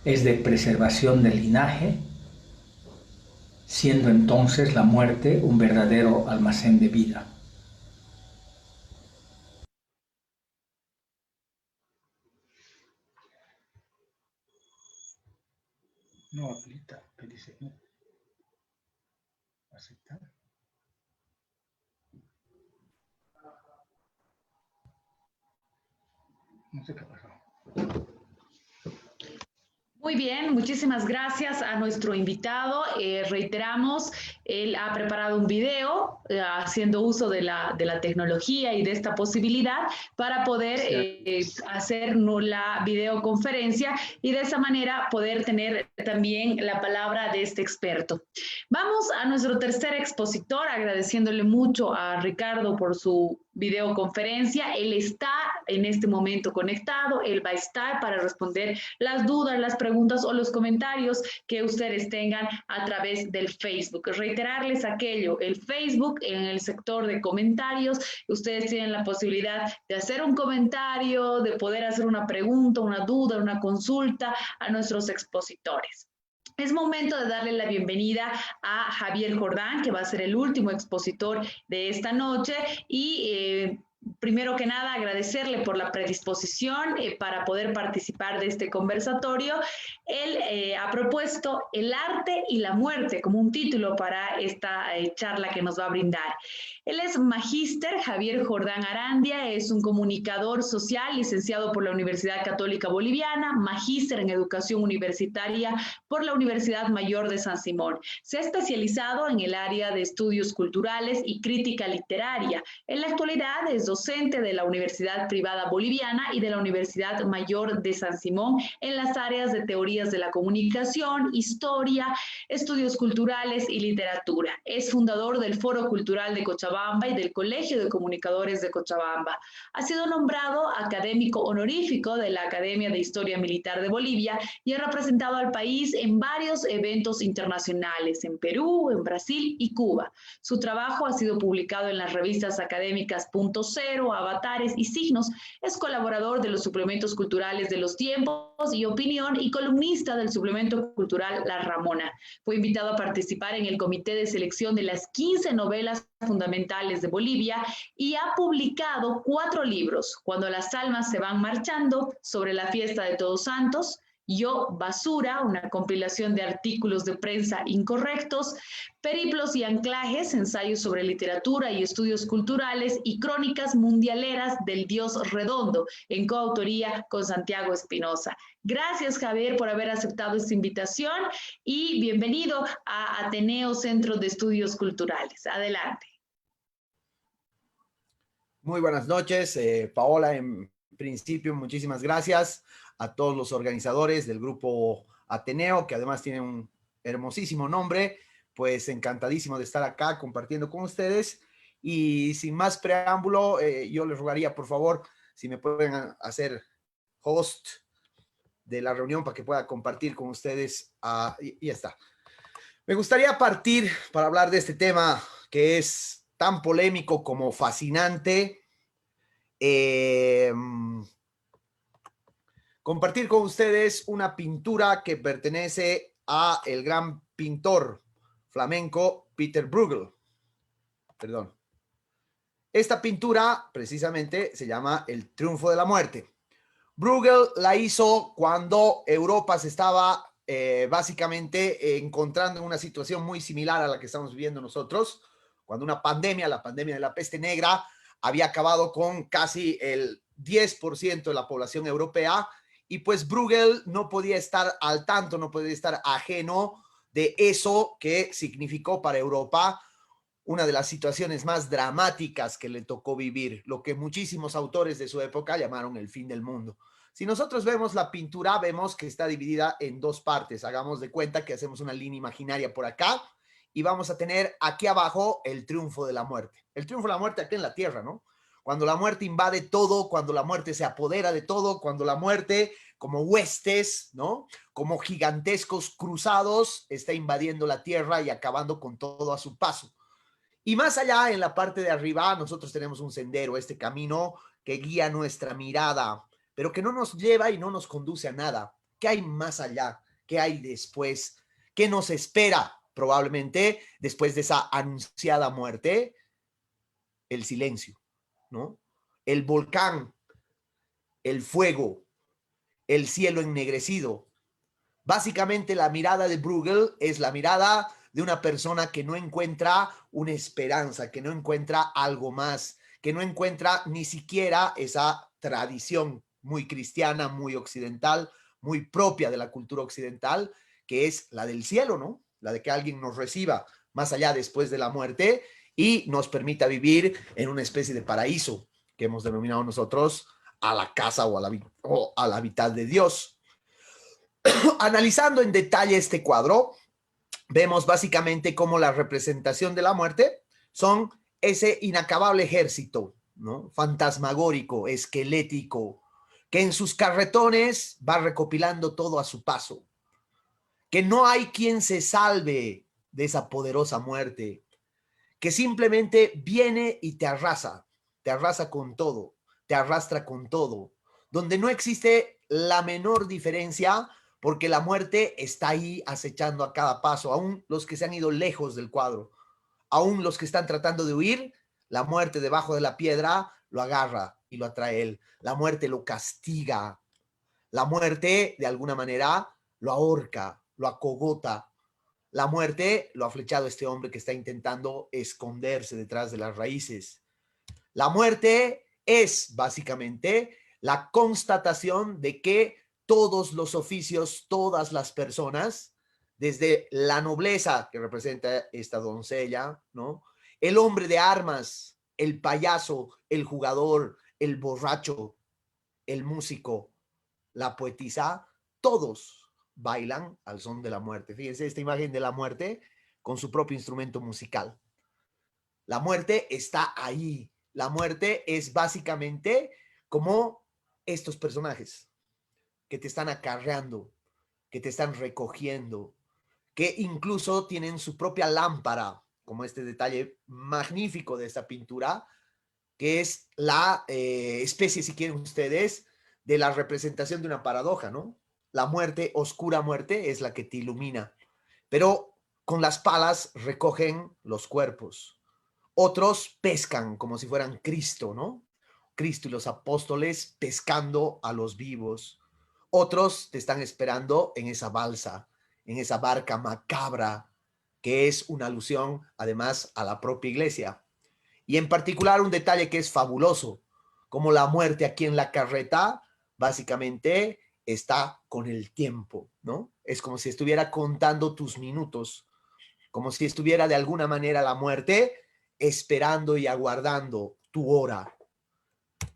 Es de preservación del linaje, siendo entonces la muerte un verdadero almacén de vida. No aplica, ¿qué dice? No. Aceptar. No sé qué pasó. Muy bien, muchísimas gracias a nuestro invitado. Reiteramos, él ha preparado un video haciendo uso de la tecnología y de esta posibilidad para poder hacer la videoconferencia y de esa manera poder tener también la palabra de este experto. Vamos a nuestro tercer expositor, agradeciéndole mucho a Ricardo por su videoconferencia. Él está en este momento conectado, él va a estar para responder las dudas, las preguntas o los comentarios que ustedes tengan a través del Facebook. Reiterarles aquello, el Facebook en el sector de comentarios, ustedes tienen la posibilidad de hacer un comentario, de poder hacer una pregunta, una duda, una consulta a nuestros expositores. Es momento de darle la bienvenida a Javier Jordán, que va a ser el último expositor de esta noche, y primero que nada agradecerle por la predisposición para poder participar de este conversatorio. Él ha propuesto El arte y la muerte como un título para esta charla que nos va a brindar. Él es magíster Javier Jordán Arandia, es un comunicador social, licenciado por la Universidad Católica Boliviana, magíster en educación universitaria por la Universidad Mayor de San Simón. Se ha especializado en el área de estudios culturales y crítica literaria. En la actualidad es docente de la Universidad Privada Boliviana y de la Universidad Mayor de San Simón en las áreas de teorías de la comunicación, historia, estudios culturales y literatura. Es fundador del Foro Cultural de Cochabamba y del Colegio de Comunicadores de Cochabamba. Ha sido nombrado académico honorífico de la Academia de Historia Militar de Bolivia y ha representado al país en varios eventos internacionales, en Perú, en Brasil y Cuba. Su trabajo ha sido publicado en las revistas académicas Punto Cero, Avatares y Signos. Es colaborador de los suplementos culturales de Los Tiempos y Opinión y columnista del suplemento cultural La Ramona. Fue invitado a participar en el comité de selección de las 15 novelas fundamentales de Bolivia y ha publicado 4 libros: Cuando las almas se van marchando, Sobre la fiesta de Todos Santos, Yo Basura, una compilación de artículos de prensa incorrectos, Periplos y anclajes, ensayos sobre literatura y estudios culturales, y Crónicas mundialeras del Dios Redondo, en coautoría con Santiago Espinosa. Gracias, Javier, por haber aceptado esta invitación y bienvenido a Ateneo Centro de Estudios Culturales. Adelante. Muy buenas noches, Paola. En principio, muchísimas gracias a todos los organizadores del grupo Ateneo, que además tiene un hermosísimo nombre. Pues encantadísimo de estar acá compartiendo con ustedes. Y sin más preámbulo, yo les rogaría, por favor, si me pueden hacer host de la reunión para que pueda compartir con ustedes. Y ya está. Me gustaría partir para hablar de este tema que es tan polémico como fascinante. Compartir con ustedes una pintura que pertenece a el gran pintor flamenco Pieter Bruegel. Perdón. Esta pintura precisamente se llama El Triunfo de la Muerte. Bruegel la hizo cuando Europa se estaba básicamente encontrando en una situación muy similar a la que estamos viviendo nosotros, cuando una pandemia, la pandemia de la peste negra, había acabado con casi el 10% de la población europea, y pues Bruegel no podía estar al tanto, no podía estar ajeno de eso que significó para Europa una de las situaciones más dramáticas que le tocó vivir, lo que muchísimos autores de su época llamaron el fin del mundo. Si nosotros vemos la pintura, vemos que está dividida en 2 partes. Hagamos de cuenta que hacemos una línea imaginaria por acá y vamos a tener aquí abajo el triunfo de la muerte. El triunfo de la muerte aquí en la tierra, ¿no? Cuando la muerte invade todo, cuando la muerte se apodera de todo, cuando la muerte, como huestes, ¿no? Como gigantescos cruzados, está invadiendo la tierra y acabando con todo a su paso. Y más allá, en la parte de arriba, nosotros tenemos un sendero, este camino que guía nuestra mirada, pero que no nos lleva y no nos conduce a nada. ¿Qué hay más allá? ¿Qué hay después? ¿Qué nos espera probablemente después de esa anunciada muerte? El silencio, ¿no? El volcán, el fuego, el cielo ennegrecido. Básicamente la mirada de Bruegel es la mirada de una persona que no encuentra una esperanza, que no encuentra algo más, que no encuentra ni siquiera esa tradición muy cristiana, muy occidental, muy propia de la cultura occidental, que es la del cielo, ¿no? La de que alguien nos reciba más allá después de la muerte y nos permita vivir en una especie de paraíso que hemos denominado nosotros a la casa o a la mitad de Dios. Analizando en detalle este cuadro, vemos básicamente cómo la representación de la muerte son ese inacabable ejército, ¿no? Fantasmagórico, esquelético, que en sus carretones va recopilando todo a su paso, que no hay quien se salve de esa poderosa muerte, que simplemente viene y te arrasa con todo, te arrastra con todo, donde no existe la menor diferencia, porque la muerte está ahí acechando a cada paso, aún los que se han ido lejos del cuadro, aún los que están tratando de huir, la muerte debajo de la piedra lo agarra y lo atrae él, la muerte lo castiga, la muerte de alguna manera lo ahorca, lo acogota. La muerte lo ha flechado este hombre que está intentando esconderse detrás de las raíces. La muerte es básicamente la constatación de que todos los oficios, todas las personas, desde la nobleza que representa esta doncella, ¿no? El hombre de armas, el payaso, el jugador, el borracho, el músico, la poetisa, todos bailan al son de la muerte. Fíjense esta imagen de la muerte con su propio instrumento musical. La muerte está ahí. La muerte es básicamente como estos personajes que te están acarreando, que te están recogiendo, que incluso tienen su propia lámpara, como este detalle magnífico de esta pintura, que es la especie, si quieren ustedes, de la representación de una paradoja, ¿no? La muerte, oscura muerte, es la que te ilumina, pero con las palas recogen los cuerpos. Otros pescan como si fueran Cristo, ¿no? Cristo y los apóstoles pescando a los vivos. Otros te están esperando en esa balsa, en esa barca macabra, que es una alusión además a la propia iglesia. Y en particular un detalle que es fabuloso, como la muerte aquí en la carreta básicamente está con el tiempo, ¿no? Es como si estuviera contando tus minutos, como si estuviera de alguna manera la muerte esperando y aguardando tu hora.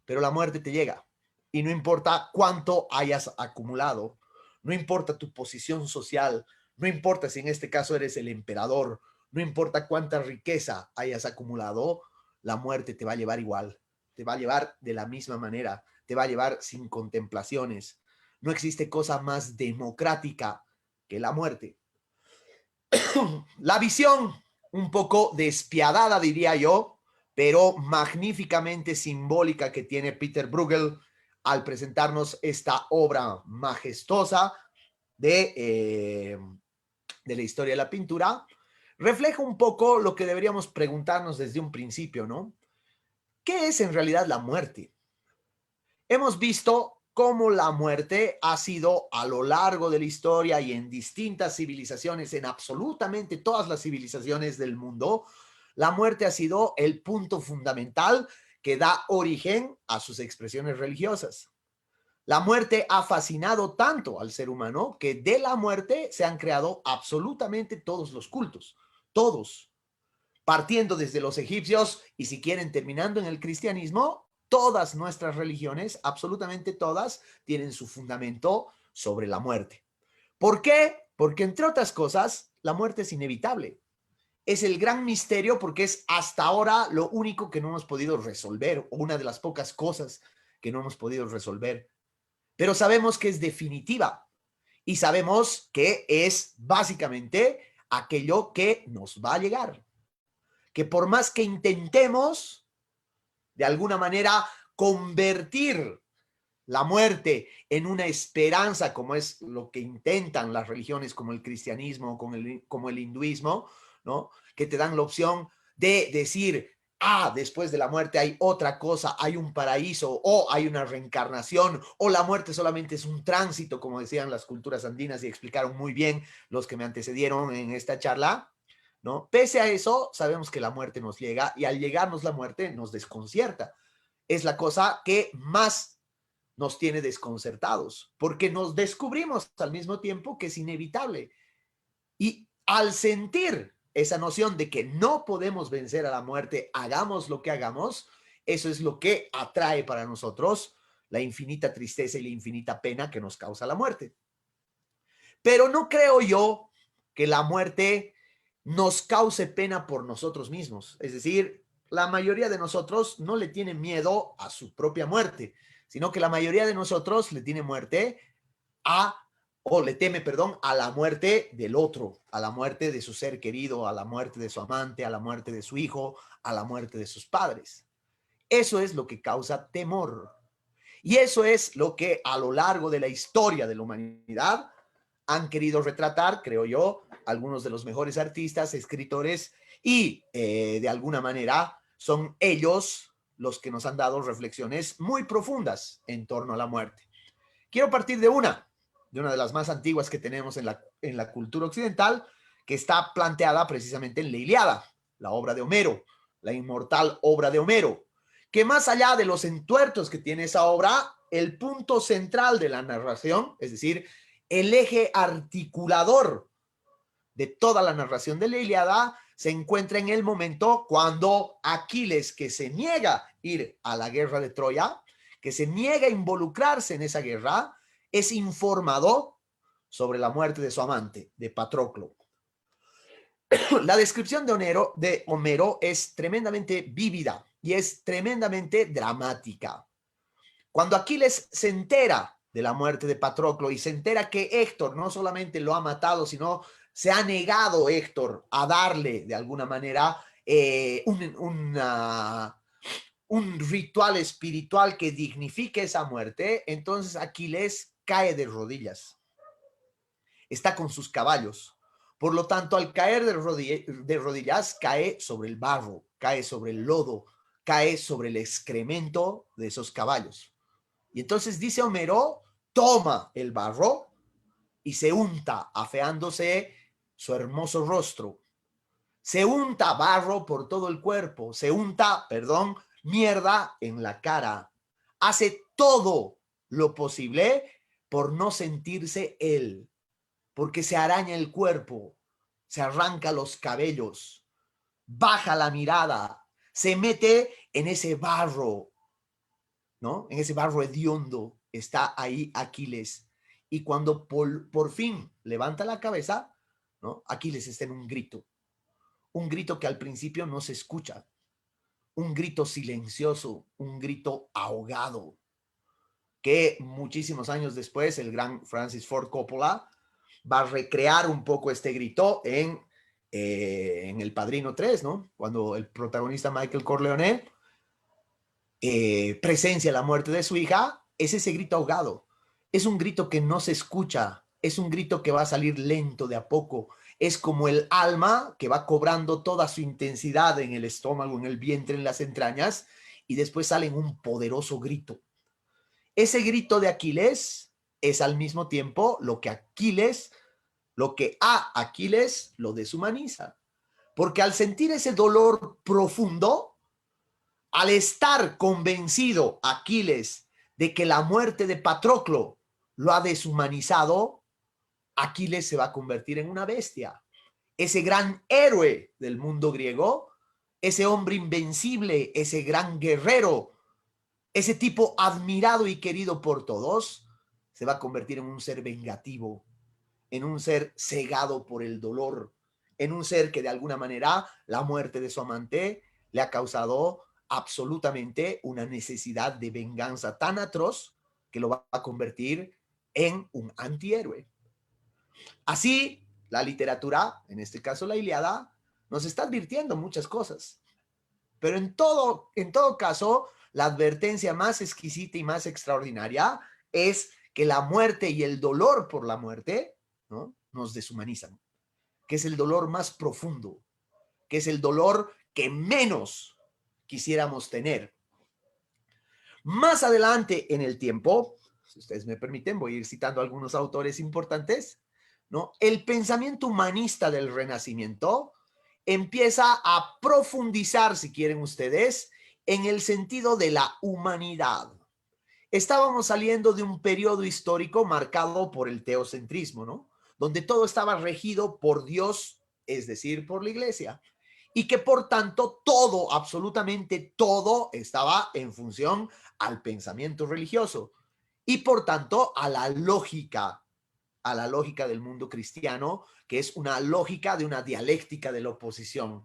Pero la muerte te llega y no importa cuánto hayas acumulado, no importa tu posición social, no importa si en este caso eres el emperador, no importa cuánta riqueza hayas acumulado, la muerte te va a llevar igual, te va a llevar de la misma manera, te va a llevar sin contemplaciones. No existe cosa más democrática que la muerte. La visión, un poco despiadada diría yo, pero magníficamente simbólica que tiene Peter Bruegel al presentarnos esta obra majestuosa de la historia de la pintura, refleja un poco lo que deberíamos preguntarnos desde un principio, ¿no? ¿Qué es en realidad la muerte? Hemos visto cómo la muerte ha sido a lo largo de la historia y en distintas civilizaciones, en absolutamente todas las civilizaciones del mundo, la muerte ha sido el punto fundamental que da origen a sus expresiones religiosas. La muerte ha fascinado tanto al ser humano que de la muerte se han creado absolutamente todos los cultos, todos, partiendo desde los egipcios y si quieren terminando en el cristianismo. Todas nuestras religiones, absolutamente todas, tienen su fundamento sobre la muerte. ¿Por qué? Porque, entre otras cosas, la muerte es inevitable. Es el gran misterio porque es hasta ahora lo único que no hemos podido resolver, o una de las pocas cosas que no hemos podido resolver. Pero sabemos que es definitiva y sabemos que es básicamente aquello que nos va a llegar. Que por más que intentemos de alguna manera convertir la muerte en una esperanza, como es lo que intentan las religiones como el cristianismo, como el hinduismo, ¿no? Que te dan la opción de decir, después de la muerte hay otra cosa, hay un paraíso, o hay una reencarnación, o la muerte solamente es un tránsito, como decían las culturas andinas y explicaron muy bien los que me antecedieron en esta charla, ¿no? Pese a eso, sabemos que la muerte nos llega y al llegarnos la muerte nos desconcierta. Es la cosa que más nos tiene desconcertados, porque nos descubrimos al mismo tiempo que es inevitable. Y al sentir esa noción de que no podemos vencer a la muerte, hagamos lo que hagamos, eso es lo que atrae para nosotros la infinita tristeza y la infinita pena que nos causa la muerte. Pero no creo yo que la muerte nos cause pena por nosotros mismos. Es decir, la mayoría de nosotros no le tiene miedo a su propia muerte, sino que la mayoría de nosotros le tiene le teme, perdón, a la muerte del otro, a la muerte de su ser querido, a la muerte de su amante, a la muerte de su hijo, a la muerte de sus padres. Eso es lo que causa temor. Y eso es lo que a lo largo de la historia de la humanidad han querido retratar, creo yo, algunos de los mejores artistas, escritores, y de alguna manera son ellos los que nos han dado reflexiones muy profundas en torno a la muerte. Quiero partir de una de las más antiguas que tenemos en la cultura occidental, que está planteada precisamente en la Ilíada, la obra de Homero, la inmortal obra de Homero, que más allá de los entuertos que tiene esa obra, el punto central de la narración, es decir, el eje articulador de toda la narración de la Ilíada, se encuentra en el momento cuando Aquiles, que se niega a ir a la guerra de Troya, que se niega a involucrarse en esa guerra, es informado sobre la muerte de su amante, de Patroclo. La descripción de Homero es tremendamente vívida y es tremendamente dramática. Cuando Aquiles se entera de la muerte de Patroclo y se entera que Héctor no solamente lo ha matado, sino se ha negado Héctor a darle de alguna manera un ritual espiritual que dignifique esa muerte, entonces Aquiles cae de rodillas. Está con sus caballos. Por lo tanto, al caer de rodillas, cae sobre el barro, cae sobre el lodo, cae sobre el excremento de esos caballos. Y entonces dice Homero, toma el barro y se unta, afeándose su hermoso rostro. Se unta barro por todo el cuerpo, se unta, mierda en la cara. Hace todo lo posible por no sentirse él, porque se araña el cuerpo, se arranca los cabellos, baja la mirada, se mete en ese barro, ¿no? En ese barro hediondo está ahí Aquiles. Y cuando por fin levanta la cabeza, ¿no? Aquiles está en un grito que al principio no se escucha, un grito silencioso, un grito ahogado, que muchísimos años después el gran Francis Ford Coppola va a recrear un poco este grito en El Padrino 3, ¿no? Cuando el protagonista Michael Corleone presencia la muerte de su hija, es ese grito ahogado. Es un grito que no se escucha, es un grito que va a salir lento de a poco. Es como el alma que va cobrando toda su intensidad en el estómago, en el vientre, en las entrañas, y después sale en un poderoso grito. Ese grito de Aquiles es al mismo tiempo lo que a Aquiles lo deshumaniza. Porque al sentir ese dolor profundo, al estar convencido Aquiles de que la muerte de Patroclo lo ha deshumanizado, Aquiles se va a convertir en una bestia. Ese gran héroe del mundo griego, ese hombre invencible, ese gran guerrero, ese tipo admirado y querido por todos, se va a convertir en un ser vengativo, en un ser cegado por el dolor, en un ser que de alguna manera la muerte de su amante le ha causado absolutamente una necesidad de venganza tan atroz que lo va a convertir en un antihéroe. Así, la literatura, en este caso la Ilíada, nos está advirtiendo muchas cosas. Pero en todo caso, la advertencia más exquisita y más extraordinaria es que la muerte y el dolor por la muerte, ¿no?, nos deshumanizan, que es el dolor más profundo, que es el dolor que menos quisiéramos tener. Más adelante en el tiempo, si ustedes me permiten, voy a ir citando algunos autores importantes, ¿no? El pensamiento humanista del Renacimiento empieza a profundizar, si quieren ustedes, en el sentido de la humanidad, Estábamos saliendo de un periodo histórico marcado por el teocentrismo, ¿no? Donde todo estaba regido por Dios, es decir, por la iglesia. Y que por tanto todo, absolutamente todo, estaba en función al pensamiento religioso. Y por tanto a la lógica del mundo cristiano, que es una lógica de una dialéctica de la oposición,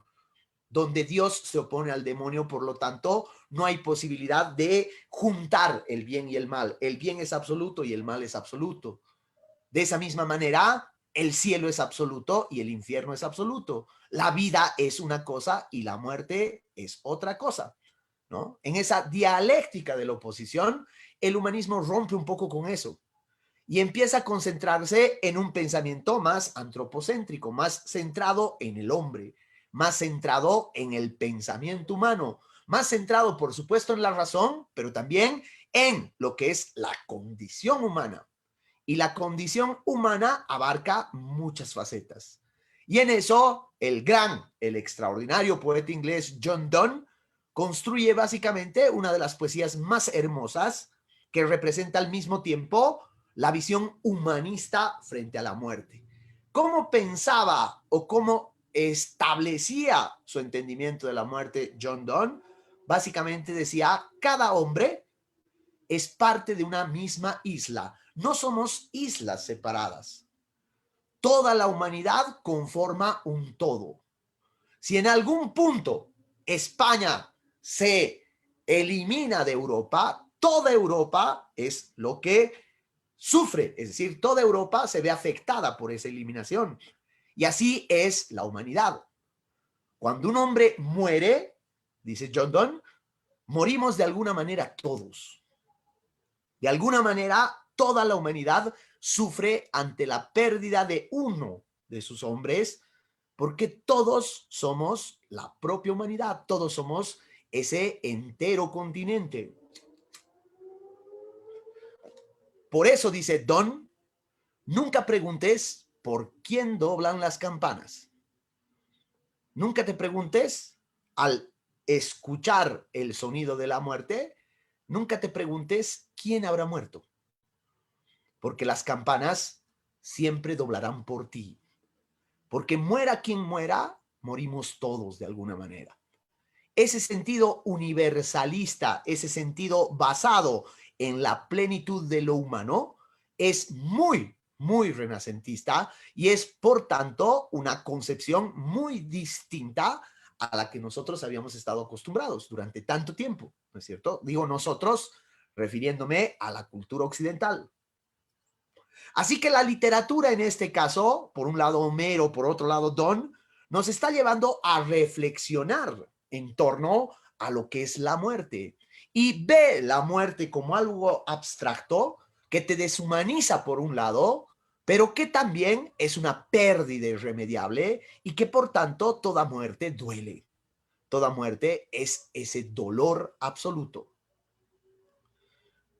donde Dios se opone al demonio, por lo tanto, no hay posibilidad de juntar el bien y el mal. El bien es absoluto y el mal es absoluto. De esa misma manera, el cielo es absoluto y el infierno es absoluto. La vida es una cosa y la muerte es otra cosa, ¿no? En esa dialéctica de la oposición, el humanismo rompe un poco con eso y empieza a concentrarse en un pensamiento más antropocéntrico, más centrado en el hombre, más centrado en el pensamiento humano, más centrado, por supuesto, en la razón, pero también en lo que es la condición humana. Y la condición humana abarca muchas facetas. Y en eso, el extraordinario poeta inglés John Donne construye básicamente una de las poesías más hermosas que representa al mismo tiempo la visión humanista frente a la muerte. ¿Cómo pensaba o cómo establecía su entendimiento de la muerte John Donne? Básicamente decía, cada hombre es parte de una misma isla. No somos islas separadas. Toda la humanidad conforma un todo. Si en algún punto España se elimina de Europa, toda Europa es lo que sufre, es decir, toda Europa se ve afectada por esa eliminación. Y así es la humanidad. Cuando un hombre muere, dice John Donne, morimos de alguna manera todos. De alguna manera, toda la humanidad sufre ante la pérdida de uno de sus hombres, porque todos somos la propia humanidad, todos somos ese entero continente. Por eso dice Donne, nunca preguntes por quién doblan las campanas. Nunca te preguntes, al escuchar el sonido de la muerte, nunca te preguntes quién habrá muerto. Porque las campanas siempre doblarán por ti. Porque muera quien muera, morimos todos de alguna manera. Ese sentido universalista, ese sentido basado en la plenitud de lo humano, es muy, muy renacentista y es, por tanto, una concepción muy distinta a la que nosotros habíamos estado acostumbrados durante tanto tiempo, ¿no es cierto? Digo nosotros, refiriéndome a la cultura occidental. Así que la literatura en este caso, por un lado Homero, por otro lado Donne, nos está llevando a reflexionar en torno a lo que es la muerte y ve la muerte como algo abstracto que te deshumaniza por un lado, pero que también es una pérdida irremediable y que por tanto toda muerte duele. Toda muerte es ese dolor absoluto.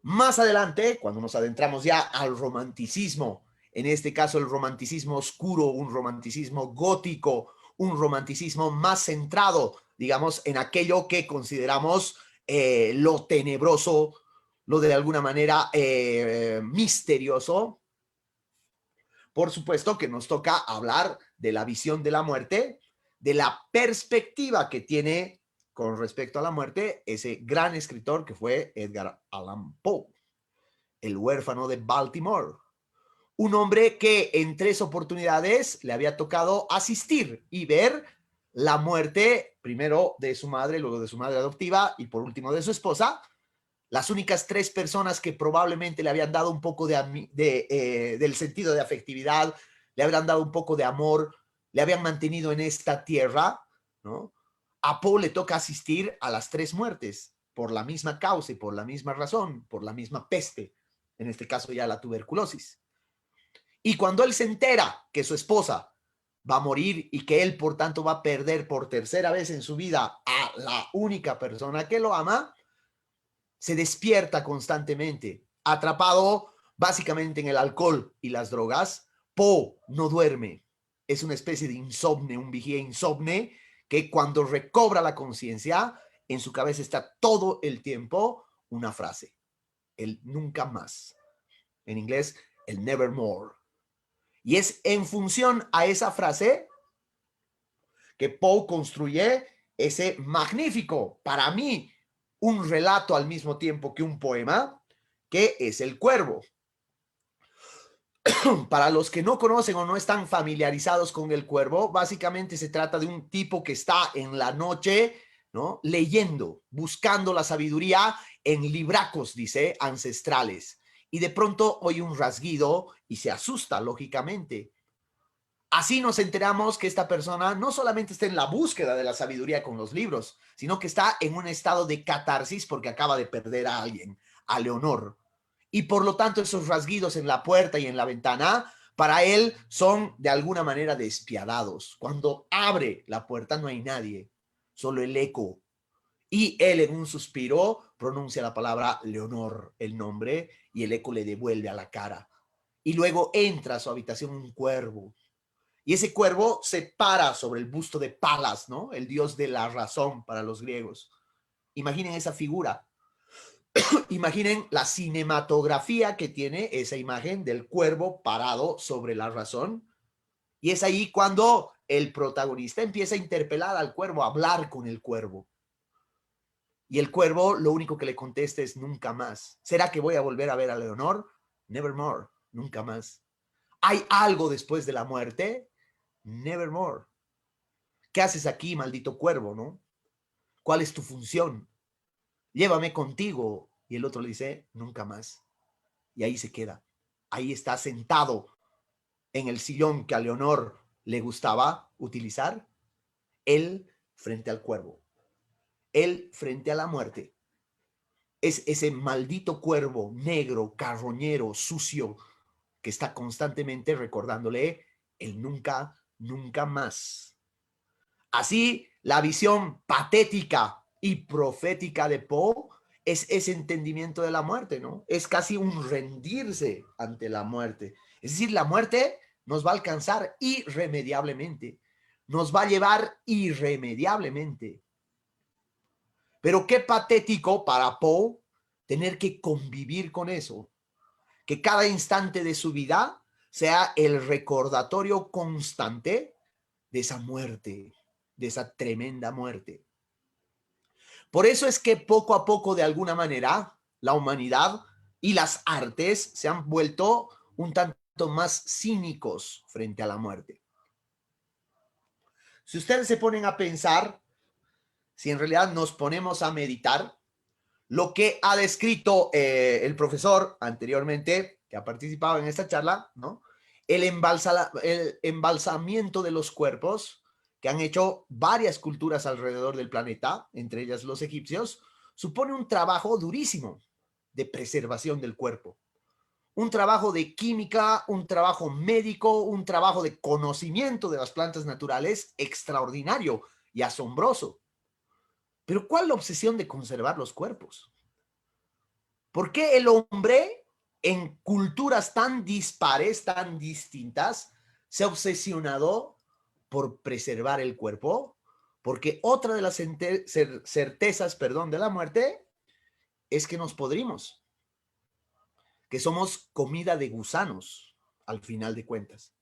Más adelante, cuando nos adentramos ya al romanticismo, en este caso el romanticismo oscuro, un romanticismo gótico, un romanticismo más centrado, digamos, en aquello que consideramos lo tenebroso, lo de alguna manera misterioso. Por supuesto que nos toca hablar de la visión de la muerte, de la perspectiva que tiene con respecto a la muerte ese gran escritor que fue Edgar Allan Poe, el huérfano de Baltimore. Un hombre que en 3 oportunidades le había tocado asistir y ver la muerte, primero de su madre, luego de su madre adoptiva y por último de su esposa. Las únicas 3 personas que probablemente le habían dado un poco del sentido de afectividad, le habían dado un poco de amor, le habían mantenido en esta tierra, ¿no? A Poe le toca asistir a las 3 muertes por la misma causa y por la misma razón, por la misma peste, en este caso ya la tuberculosis. Y cuando él se entera que su esposa va a morir y que él, por tanto, va a perder por tercera vez en su vida a la única persona que lo ama, se despierta constantemente, atrapado básicamente en el alcohol y las drogas. Poe no duerme, es una especie de insomne, un vigía insomne, que cuando recobra la conciencia, en su cabeza está todo el tiempo una frase. el nunca más. En inglés, el nevermore. Y es en función a esa frase que Poe construye ese magnífico, para mí, un relato al mismo tiempo que un poema, que es El Cuervo. Para los que no conocen o no están familiarizados con El Cuervo, básicamente se trata de un tipo que está en la noche, ¿no?, leyendo, buscando la sabiduría en libracos, dice, ancestrales. Y de pronto oye un rasguido y se asusta, lógicamente. Así nos enteramos que esta persona no solamente está en la búsqueda de la sabiduría con los libros, sino que está en un estado de catarsis porque acaba de perder a alguien, a Leonor. Y por lo tanto esos rasguidos en la puerta y en la ventana, para él son de alguna manera despiadados. Cuando abre la puerta no hay nadie, solo el eco. Y él en un suspiro pronuncia la palabra Leonor, el nombre, y el eco le devuelve a la cara. Y luego entra a su habitación un cuervo. Y ese cuervo se para sobre el busto de Palas, ¿no?, el dios de la razón para los griegos. Imaginen esa figura. Imaginen la cinematografía que tiene esa imagen del cuervo parado sobre la razón. Y es ahí cuando el protagonista empieza a interpelar al cuervo, a hablar con el cuervo. Y el cuervo lo único que le contesta es nunca más. ¿Será que voy a volver a ver a Leonor? Nevermore, nunca más. ¿Hay algo después de la muerte? Nevermore. ¿Qué haces aquí, maldito cuervo, no? ¿Cuál es tu función? Llévame contigo. Y el otro le dice, nunca más. Y ahí se queda. Ahí está sentado en el sillón que a Leonor le gustaba utilizar. Él frente al cuervo. Él frente a la muerte. Es ese maldito cuervo negro, carroñero, sucio, que está constantemente recordándole el nunca, nunca más. Así, la visión patética y profética de Poe es ese entendimiento de la muerte, ¿no? Es casi un rendirse ante la muerte. Es decir, la muerte nos va a alcanzar irremediablemente, nos va a llevar irremediablemente. Pero qué patético para Poe tener que convivir con eso, que cada instante de su vida sea el recordatorio constante de esa muerte, de esa tremenda muerte. Por eso es que poco a poco, de alguna manera, la humanidad y las artes se han vuelto un tanto más cínicos frente a la muerte. Si ustedes se ponen a pensar, si en realidad nos ponemos a meditar, lo que ha descrito el profesor anteriormente, que ha participado en esta charla, ¿no?, el embalsamiento de los cuerpos que han hecho varias culturas alrededor del planeta, entre ellas los egipcios, supone un trabajo durísimo de preservación del cuerpo. Un trabajo de química, un trabajo médico, un trabajo de conocimiento de las plantas naturales extraordinario y asombroso. Pero ¿cuál es la obsesión de conservar los cuerpos? ¿Por qué el hombre en culturas tan dispares, tan distintas, se ha obsesionado por preservar el cuerpo? Porque otra de las certezas, de la muerte es que nos podrimos, que somos comida de gusanos al final de cuentas.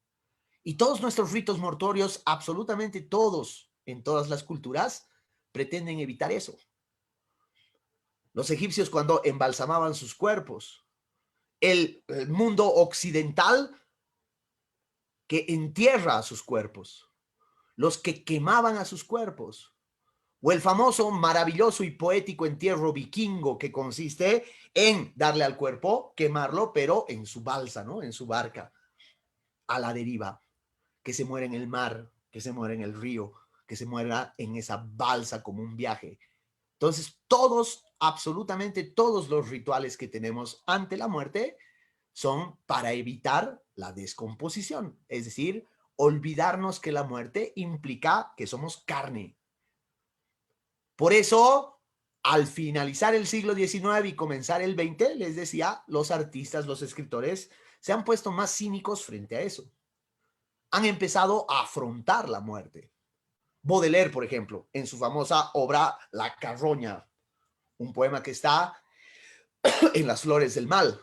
Y todos nuestros ritos mortuorios, absolutamente todos, en todas las culturas, pretenden evitar eso. Los egipcios cuando embalsamaban sus cuerpos, el mundo occidental que entierra a sus cuerpos, los que quemaban a sus cuerpos, o el famoso, maravilloso y poético entierro vikingo que consiste en darle al cuerpo, quemarlo, pero en su balsa, ¿no?, en su barca, a la deriva, que se muera en el mar, que se muera en el río, que se muera en esa balsa como un viaje. Entonces, todos, absolutamente todos los rituales que tenemos ante la muerte son para evitar la descomposición, es decir, olvidarnos que la muerte implica que somos carne. Por eso, al finalizar el siglo XIX y comenzar el XX, les decía, los artistas, los escritores, se han puesto más cínicos frente a eso. Han empezado a afrontar la muerte. Baudelaire, por ejemplo, en su famosa obra La Carroña, un poema que está en Las Flores del Mal,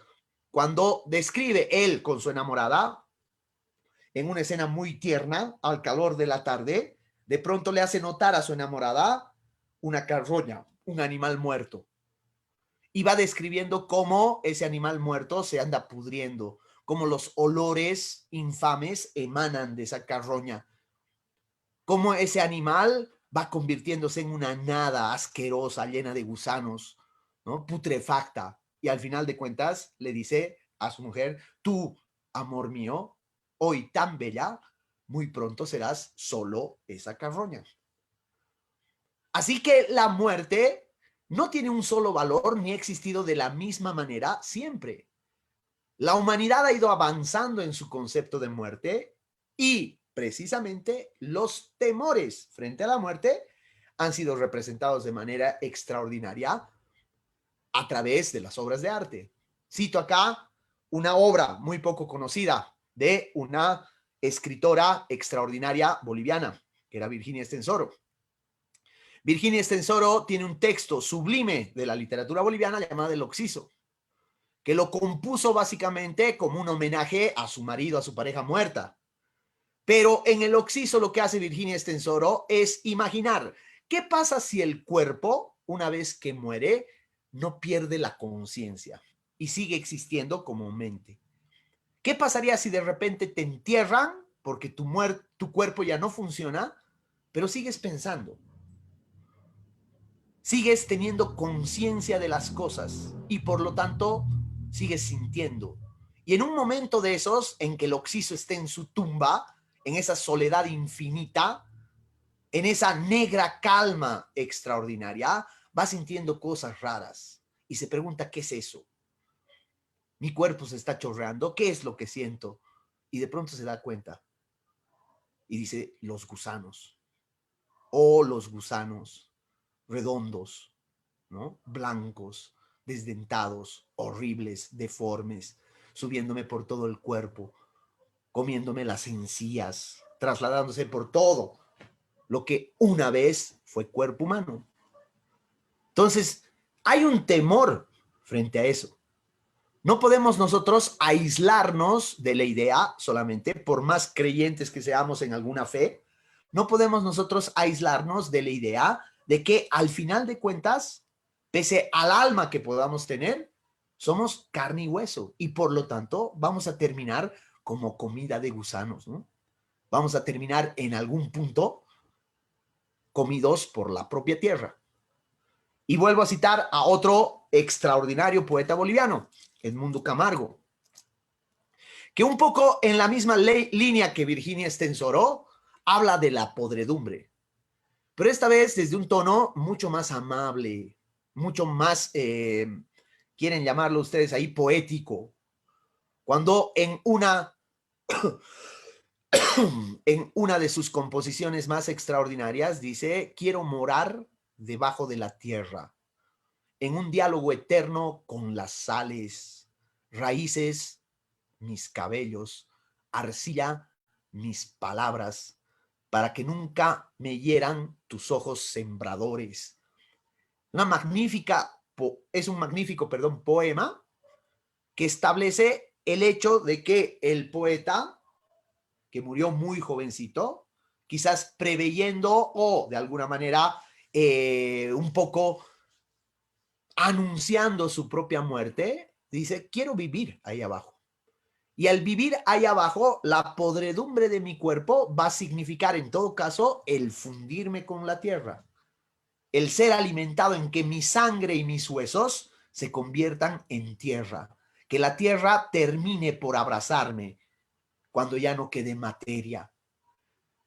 cuando describe él con su enamorada, en una escena muy tierna, al calor de la tarde, de pronto le hace notar a su enamorada una carroña, un animal muerto. Y va describiendo cómo ese animal muerto se anda pudriendo, cómo los olores infames emanan de esa carroña, cómo ese animal va convirtiéndose en una nada asquerosa, llena de gusanos, ¿no? Putrefacta. Y al final de cuentas le dice a su mujer, tú, amor mío, hoy tan bella, muy pronto serás solo esa carroña. Así que la muerte no tiene un solo valor ni ha existido de la misma manera siempre. La humanidad ha ido avanzando en su concepto de muerte y precisamente los temores frente a la muerte han sido representados de manera extraordinaria a través de las obras de arte. Cito acá una obra muy poco conocida de una escritora extraordinaria boliviana, que era Virginia Estensoro. Virginia Estensoro tiene un texto sublime de la literatura boliviana llamado El Oxiso, que lo compuso básicamente como un homenaje a su marido, a su pareja muerta. Pero en El Oxiso lo que hace Virginia Estensoro es imaginar qué pasa si el cuerpo, una vez que muere, no pierde la conciencia y sigue existiendo como mente. ¿Qué pasaría si de repente te entierran porque tu cuerpo ya no funciona, pero sigues pensando? Sigues teniendo conciencia de las cosas y por lo tanto sigues sintiendo. Y en un momento de esos en que el Oxiso esté en su tumba, en esa soledad infinita, en esa negra calma extraordinaria, va sintiendo cosas raras y se pregunta, ¿qué es eso? Mi cuerpo se está chorreando, ¿qué es lo que siento? Y de pronto se da cuenta y dice, los gusanos. Oh, los gusanos redondos, ¿no? Blancos, desdentados, horribles, deformes, subiéndome por todo el cuerpo, comiéndome las encías, trasladándose por todo lo que una vez fue cuerpo humano. Entonces, hay un temor frente a eso. No podemos nosotros aislarnos de la idea solamente, por más creyentes que seamos en alguna fe, no podemos nosotros aislarnos de la idea de que al final de cuentas, pese al alma que podamos tener, somos carne y hueso y por lo tanto vamos a terminar como comida de gusanos, ¿no? Vamos a terminar en algún punto comidos por la propia tierra. Y vuelvo a citar a otro extraordinario poeta boliviano, Edmundo Camargo, que un poco en la misma línea que Virginia Estensoro habla de la podredumbre, pero esta vez desde un tono mucho más amable, mucho más, quieren llamarlo ustedes ahí, poético, cuando en una de sus composiciones más extraordinarias dice, quiero morar debajo de la tierra, en un diálogo eterno con las sales, raíces, mis cabellos, arcilla, mis palabras, para que nunca me hieran tus ojos sembradores. Es un magnífico, poema que establece el hecho de que el poeta, que murió muy jovencito, quizás preveyendo o de alguna manera un poco anunciando su propia muerte, dice, quiero vivir ahí abajo. Y al vivir ahí abajo, la podredumbre de mi cuerpo va a significar en todo caso el fundirme con la tierra, el ser alimentado en que mi sangre y mis huesos se conviertan en tierra, que la tierra termine por abrazarme cuando ya no quede materia,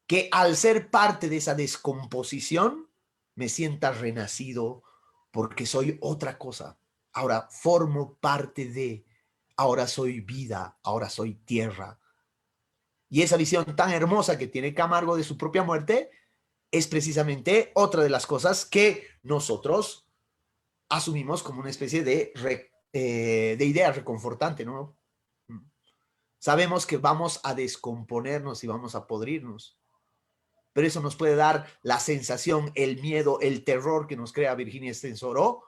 que al ser parte de esa descomposición me sienta renacido porque soy otra cosa. Ahora formo parte de, ahora soy vida, ahora soy tierra. Y esa visión tan hermosa que tiene Camargo de su propia muerte es precisamente otra de las cosas que nosotros asumimos como una especie de idea reconfortante, ¿no? Sabemos que vamos a descomponernos y vamos a podrirnos, pero eso nos puede dar la sensación, el miedo, el terror que nos crea Virginia Estensoro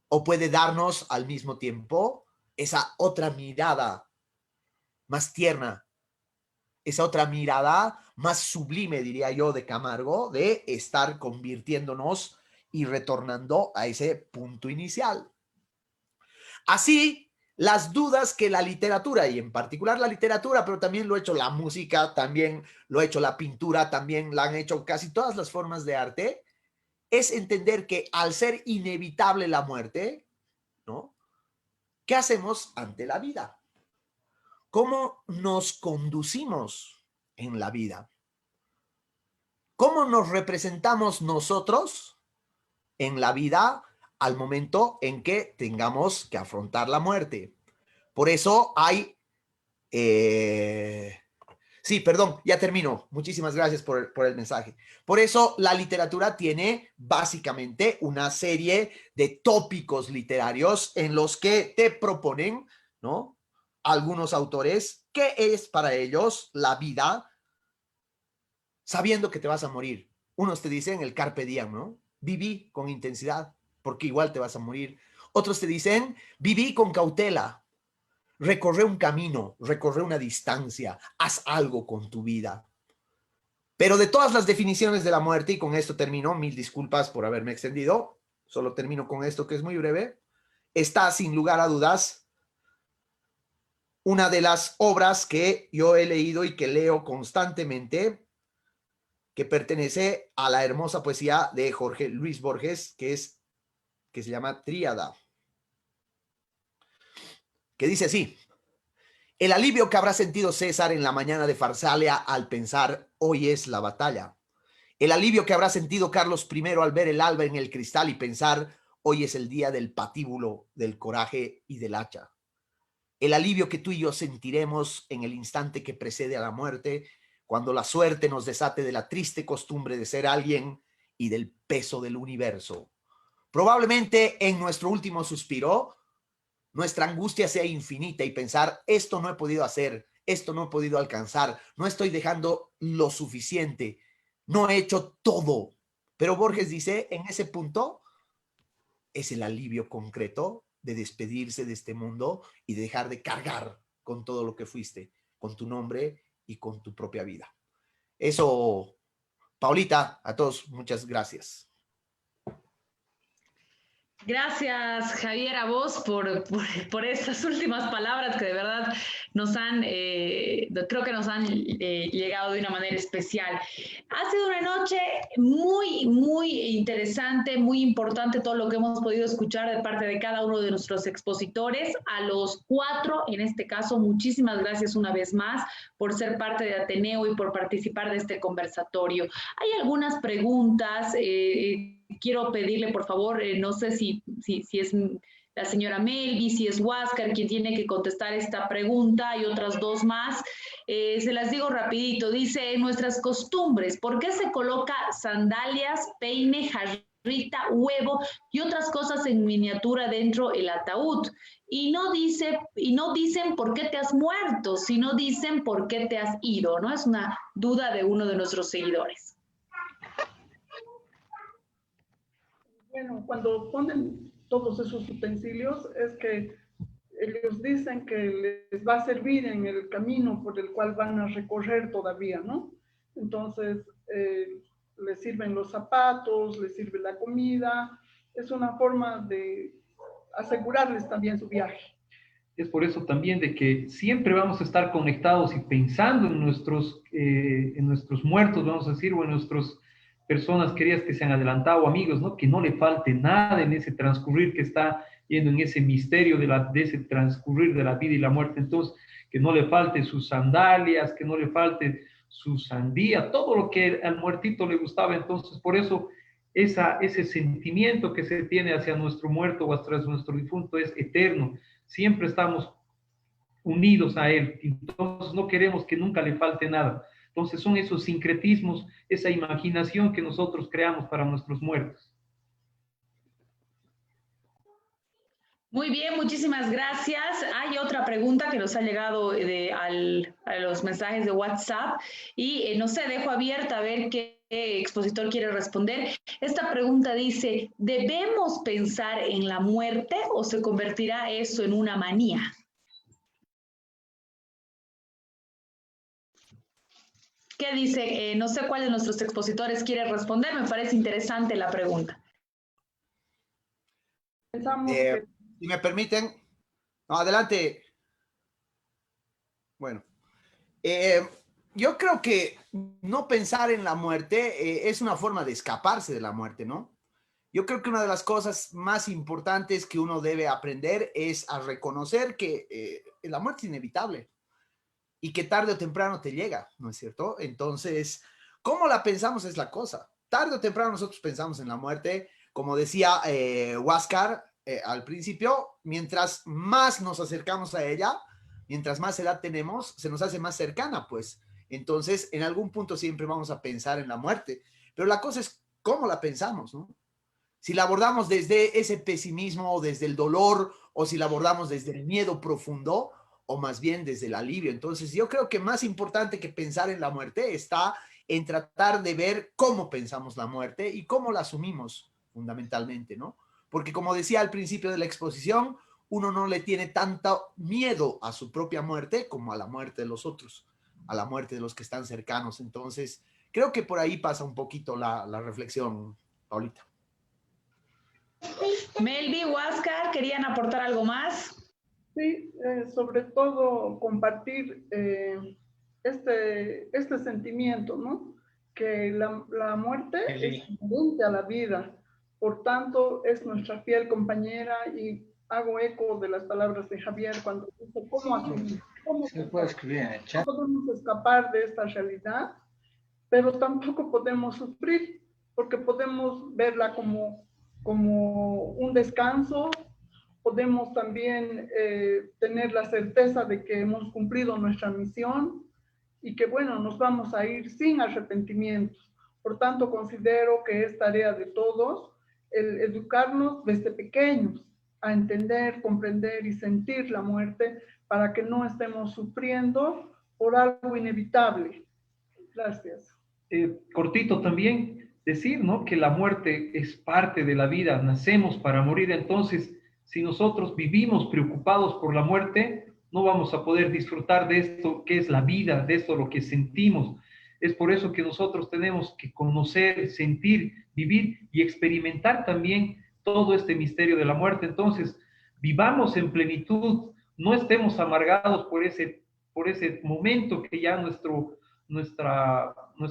o puede darnos al mismo tiempo esa otra mirada más tierna, esa otra mirada más sublime, diría yo, de Camargo, de estar convirtiéndonos y retornando a ese punto inicial. Así, las dudas que la literatura, y en particular la literatura, pero también lo ha hecho la música, también lo ha hecho la pintura, también la han hecho casi todas las formas de arte, es entender que al ser inevitable la muerte, ¿no? ¿Qué hacemos ante la vida? ¿Cómo nos conducimos en la vida? ¿Cómo nos representamos nosotros en la vida al momento en que tengamos que afrontar la muerte? Por eso hay... Sí, perdón, ya termino. Muchísimas gracias por el mensaje. Por eso la literatura tiene básicamente una serie de tópicos literarios en los que te proponen, ¿no?, algunos autores qué es para ellos la vida, sabiendo que te vas a morir. Unos te dicen el carpe diem, ¿no? Viví con intensidad, porque igual te vas a morir. Otros te dicen, viví con cautela. Recorre un camino, recorre una distancia, haz algo con tu vida. Pero de todas las definiciones de la muerte, y con esto termino, mil disculpas por haberme extendido, solo termino con esto que es muy breve, está sin lugar a dudas una de las obras que yo he leído y que leo constantemente, que pertenece a la hermosa poesía de Jorge Luis Borges, que se llama Tríada, que dice así: el alivio que habrá sentido César en la mañana de Farsalia al pensar hoy es la batalla. El alivio que habrá sentido Carlos I al ver el alba en el cristal y pensar hoy es el día del patíbulo, del coraje y del hacha. El alivio que tú y yo sentiremos en el instante que precede a la muerte, cuando la suerte nos desate de la triste costumbre de ser alguien y del peso del universo. Probablemente en nuestro último suspiro, nuestra angustia sea infinita y pensar, esto no he podido hacer, esto no he podido alcanzar, no estoy dejando lo suficiente, no he hecho todo. Pero Borges dice, en ese punto es el alivio concreto de despedirse de este mundo y de dejar de cargar con todo lo que fuiste, con tu nombre y con tu propia vida. Eso, Paulita, a todos, muchas gracias. Gracias, Javier, a vos por estas últimas palabras que de verdad nos han, creo que nos han llegado de una manera especial. Ha sido una noche muy, muy interesante, muy importante todo lo que hemos podido escuchar de parte de cada uno de nuestros expositores. A los 4, en este caso, muchísimas gracias una vez más por ser parte de Ateneo y por participar de este conversatorio. Hay algunas preguntas. Quiero pedirle, por favor, no sé si es la señora Melvi, si es Huáscar quien tiene que contestar esta pregunta, y otras dos más. Se las digo rapidito. Dice, en nuestras costumbres, ¿por qué se coloca sandalias, peine, jarrita, huevo y otras cosas en miniatura dentro del ataúd? Y no dicen por qué te has muerto, sino dicen por qué te has ido, ¿no? Es una duda de uno de nuestros seguidores. Bueno, cuando ponen todos esos utensilios es que ellos dicen que les va a servir en el camino por el cual van a recorrer todavía, ¿no? Entonces, les sirven los zapatos, les sirve la comida, es una forma de asegurarles también su viaje. Es por eso también de que siempre vamos a estar conectados y pensando en nuestros muertos, vamos a decir, o en nuestros personas queridas que se han adelantado, amigos, ¿no? Que no le falte nada en ese transcurrir que está yendo, en ese misterio de ese transcurrir de la vida y la muerte. Entonces, que no le falte sus sandalias, que no le falte su sandía, todo lo que al muertito le gustaba. Entonces, por eso, ese sentimiento que se tiene hacia nuestro muerto o hacia nuestro difunto es eterno. Siempre estamos unidos a él, entonces no queremos que nunca le falte nada. Entonces son esos sincretismos, esa imaginación que nosotros creamos para nuestros muertos. Muy bien, muchísimas gracias. Hay otra pregunta que nos ha llegado a los mensajes de WhatsApp y no sé, dejo abierta a ver qué expositor quiere responder. Esta pregunta dice, ¿debemos pensar en la muerte o se convertirá eso en una manía? ¿Qué dice? No sé cuál de nuestros expositores quiere responder, me parece interesante la pregunta. Pensamos que... Si me permiten, no, adelante. Bueno, yo creo que no pensar en la muerte es una forma de escaparse de la muerte, ¿no? Yo creo que una de las cosas más importantes que uno debe aprender es a reconocer que la muerte es inevitable y que tarde o temprano te llega, ¿no es cierto? Entonces, ¿cómo la pensamos es la cosa? Tarde o temprano nosotros pensamos en la muerte, como decía Huáscar al principio, mientras más nos acercamos a ella, mientras más edad tenemos, se nos hace más cercana, pues. Entonces, en algún punto siempre vamos a pensar en la muerte. Pero la cosa es cómo la pensamos, ¿no? Si la abordamos desde ese pesimismo o desde el dolor, o si la abordamos desde el miedo profundo, o más bien desde el alivio. Entonces, yo creo que más importante que pensar en la muerte está en tratar de ver cómo pensamos la muerte y cómo la asumimos fundamentalmente, ¿no? Porque como decía al principio de la exposición, uno no le tiene tanto miedo a su propia muerte como a la muerte de los otros, a la muerte de los que están cercanos. Entonces, creo que por ahí pasa un poquito la reflexión, Paulita. Melvi, Huáscar, ¿querían aportar algo más? Sí, sobre todo compartir este sentimiento, ¿no? Que la muerte es inherente a la vida, por tanto es nuestra fiel compañera y hago eco de las palabras de Javier cuando dice cómo asumir, Se puede escribir en el chat. no podemos escapar de esta realidad, pero tampoco podemos sufrir, porque podemos verla como un descanso. Podemos también tener la certeza de que hemos cumplido nuestra misión y que, bueno, nos vamos a ir sin arrepentimientos. Por tanto, considero que es tarea de todos el educarnos desde pequeños a entender, comprender y sentir la muerte para que no estemos sufriendo por algo inevitable. Gracias. Cortito también decir, ¿no? Que la muerte es parte de la vida, nacemos para morir, entonces si nosotros vivimos preocupados por la muerte, no vamos a poder disfrutar de esto que es la vida, de esto lo que sentimos. Es por eso que nosotros tenemos que conocer, sentir, vivir y experimentar también todo este misterio de la muerte. Entonces, vivamos en plenitud, no estemos amargados por ese momento que ya nuestro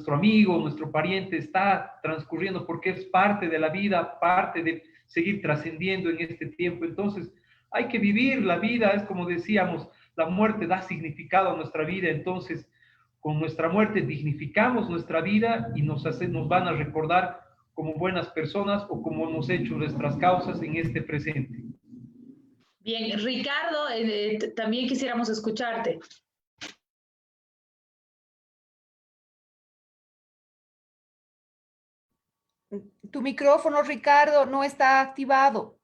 amigo, nuestro pariente está transcurriendo, porque es parte de la vida, parte de seguir trascendiendo en este tiempo. Entonces, hay que vivir la vida, es como decíamos, la muerte da significado a nuestra vida, entonces, con nuestra muerte dignificamos nuestra vida y nos van a recordar como buenas personas o como hemos hecho nuestras causas en este presente. Bien, Ricardo, también quisiéramos escucharte. Tu micrófono, Ricardo, no está activado.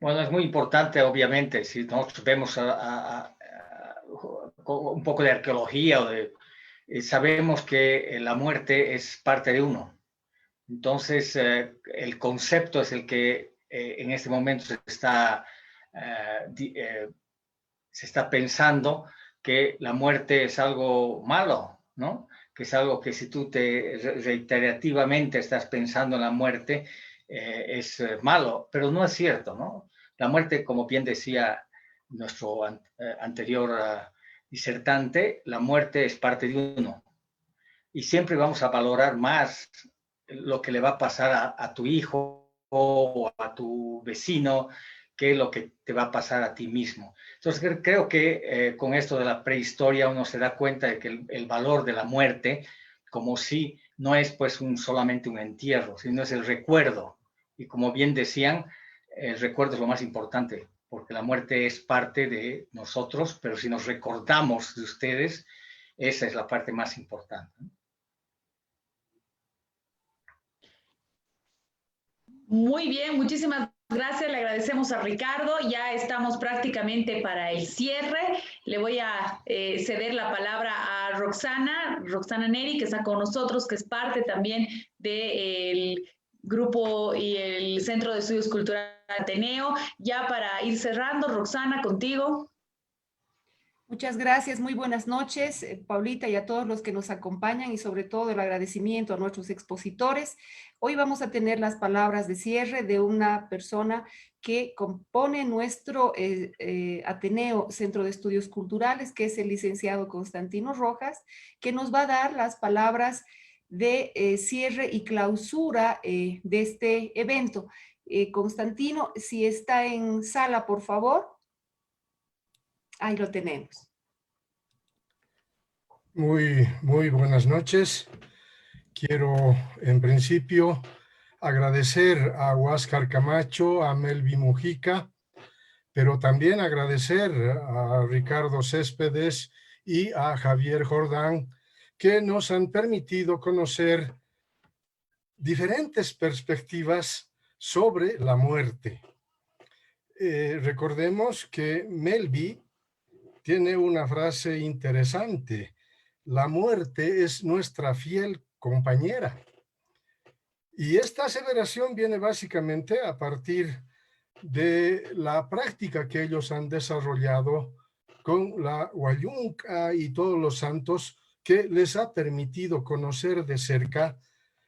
Bueno, es muy importante, obviamente, si nosotros vemos un poco de arqueología, sabemos que la muerte es parte de uno. Entonces, el concepto es el que en este momento se está pensando que la muerte es algo malo, ¿no? Que es algo que si tú reiterativamente estás pensando en la muerte, es malo, pero no es cierto, ¿no? La muerte, como bien decía nuestro anterior disertante, la muerte es parte de uno. Y siempre vamos a valorar más lo que le va a pasar a tu hijo o a tu vecino que lo que te va a pasar a ti mismo. Entonces, creo que con esto de la prehistoria uno se da cuenta de que el valor de la muerte, como si no es pues solamente un entierro, sino es el recuerdo. Y como bien decían, el recuerdo es lo más importante, porque la muerte es parte de nosotros, pero si nos recordamos de ustedes, esa es la parte más importante. Muy bien, muchísimas gracias, le agradecemos a Ricardo. Ya estamos prácticamente para el cierre. Le voy a ceder la palabra a Roxana Neri, que está con nosotros, que es parte también del grupo y el Centro de Estudios Culturales Ateneo. Ya para ir cerrando, Roxana, contigo. Muchas gracias, muy buenas noches, Paulita, y a todos los que nos acompañan, y sobre todo el agradecimiento a nuestros expositores. Hoy vamos a tener las palabras de cierre de una persona que compone nuestro Ateneo Centro de Estudios Culturales, que es el licenciado Constantino Rojas, que nos va a dar las palabras de cierre y clausura de este evento. Constantino, si está en sala, por favor. Ahí lo tenemos. Muy buenas noches. Quiero, en principio, agradecer a Huáscar Camacho, a Melvi Mujica, pero también agradecer a Ricardo Céspedes y a Javier Jordán, que nos han permitido conocer diferentes perspectivas sobre la muerte. Recordemos que Melvi tiene una frase interesante: la muerte es nuestra fiel compañera. Y esta aseveración viene básicamente a partir de la práctica que ellos han desarrollado con la Huayunca y todos los santos, que les ha permitido conocer de cerca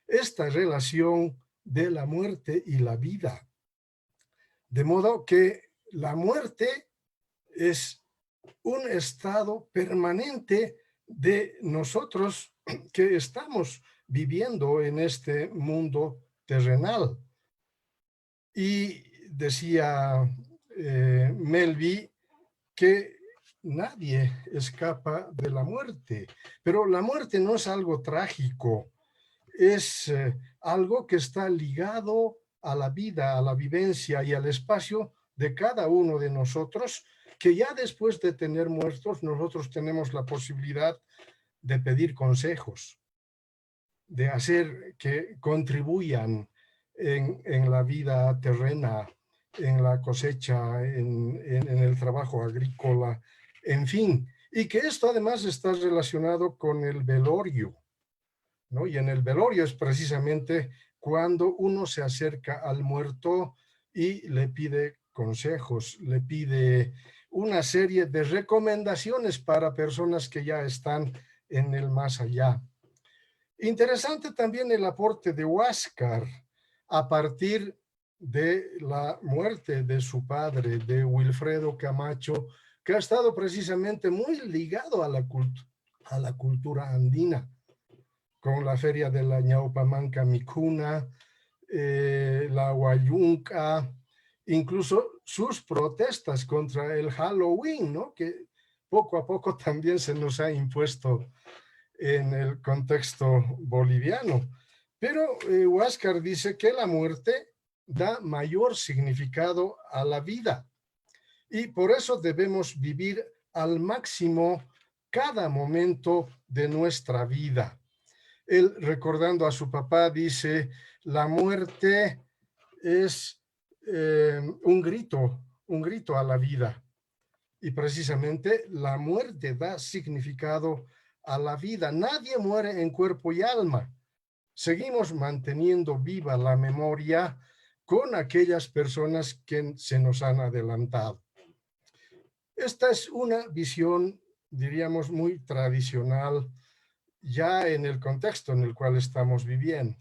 esta relación de la muerte y la vida. De modo que la muerte es un estado permanente de nosotros que estamos viviendo en este mundo terrenal. Y decía Melvi que nadie escapa de la muerte, pero la muerte no es algo trágico, es algo que está ligado a la vida, a la vivencia y al espacio de cada uno de nosotros, que ya después de tener muertos, nosotros tenemos la posibilidad de pedir consejos, de hacer que contribuyan en la vida terrena, en la cosecha, en el trabajo agrícola, en fin. Y que esto además está relacionado con el velorio, ¿no? Y en el velorio es precisamente cuando uno se acerca al muerto y le pide consejos, le pide una serie de recomendaciones para personas que ya están en el más allá. Interesante también el aporte de Huáscar a partir de la muerte de su padre, de Wilfredo Camacho, que ha estado precisamente muy ligado a la cultura andina, con la feria de la Ñaupamanca Micuna, la Huayunca, incluso sus protestas contra el Halloween, ¿no? Que poco a poco también se nos ha impuesto en el contexto boliviano. Pero Huáscar dice que la muerte da mayor significado a la vida y por eso debemos vivir al máximo cada momento de nuestra vida. Él, recordando a su papá, dice: la muerte es un grito a la vida. Y precisamente la muerte da significado a la vida. Nadie muere en cuerpo y alma. Seguimos manteniendo viva la memoria con aquellas personas que se nos han adelantado. Esta es una visión, diríamos, muy tradicional, ya en el contexto en el cual estamos viviendo.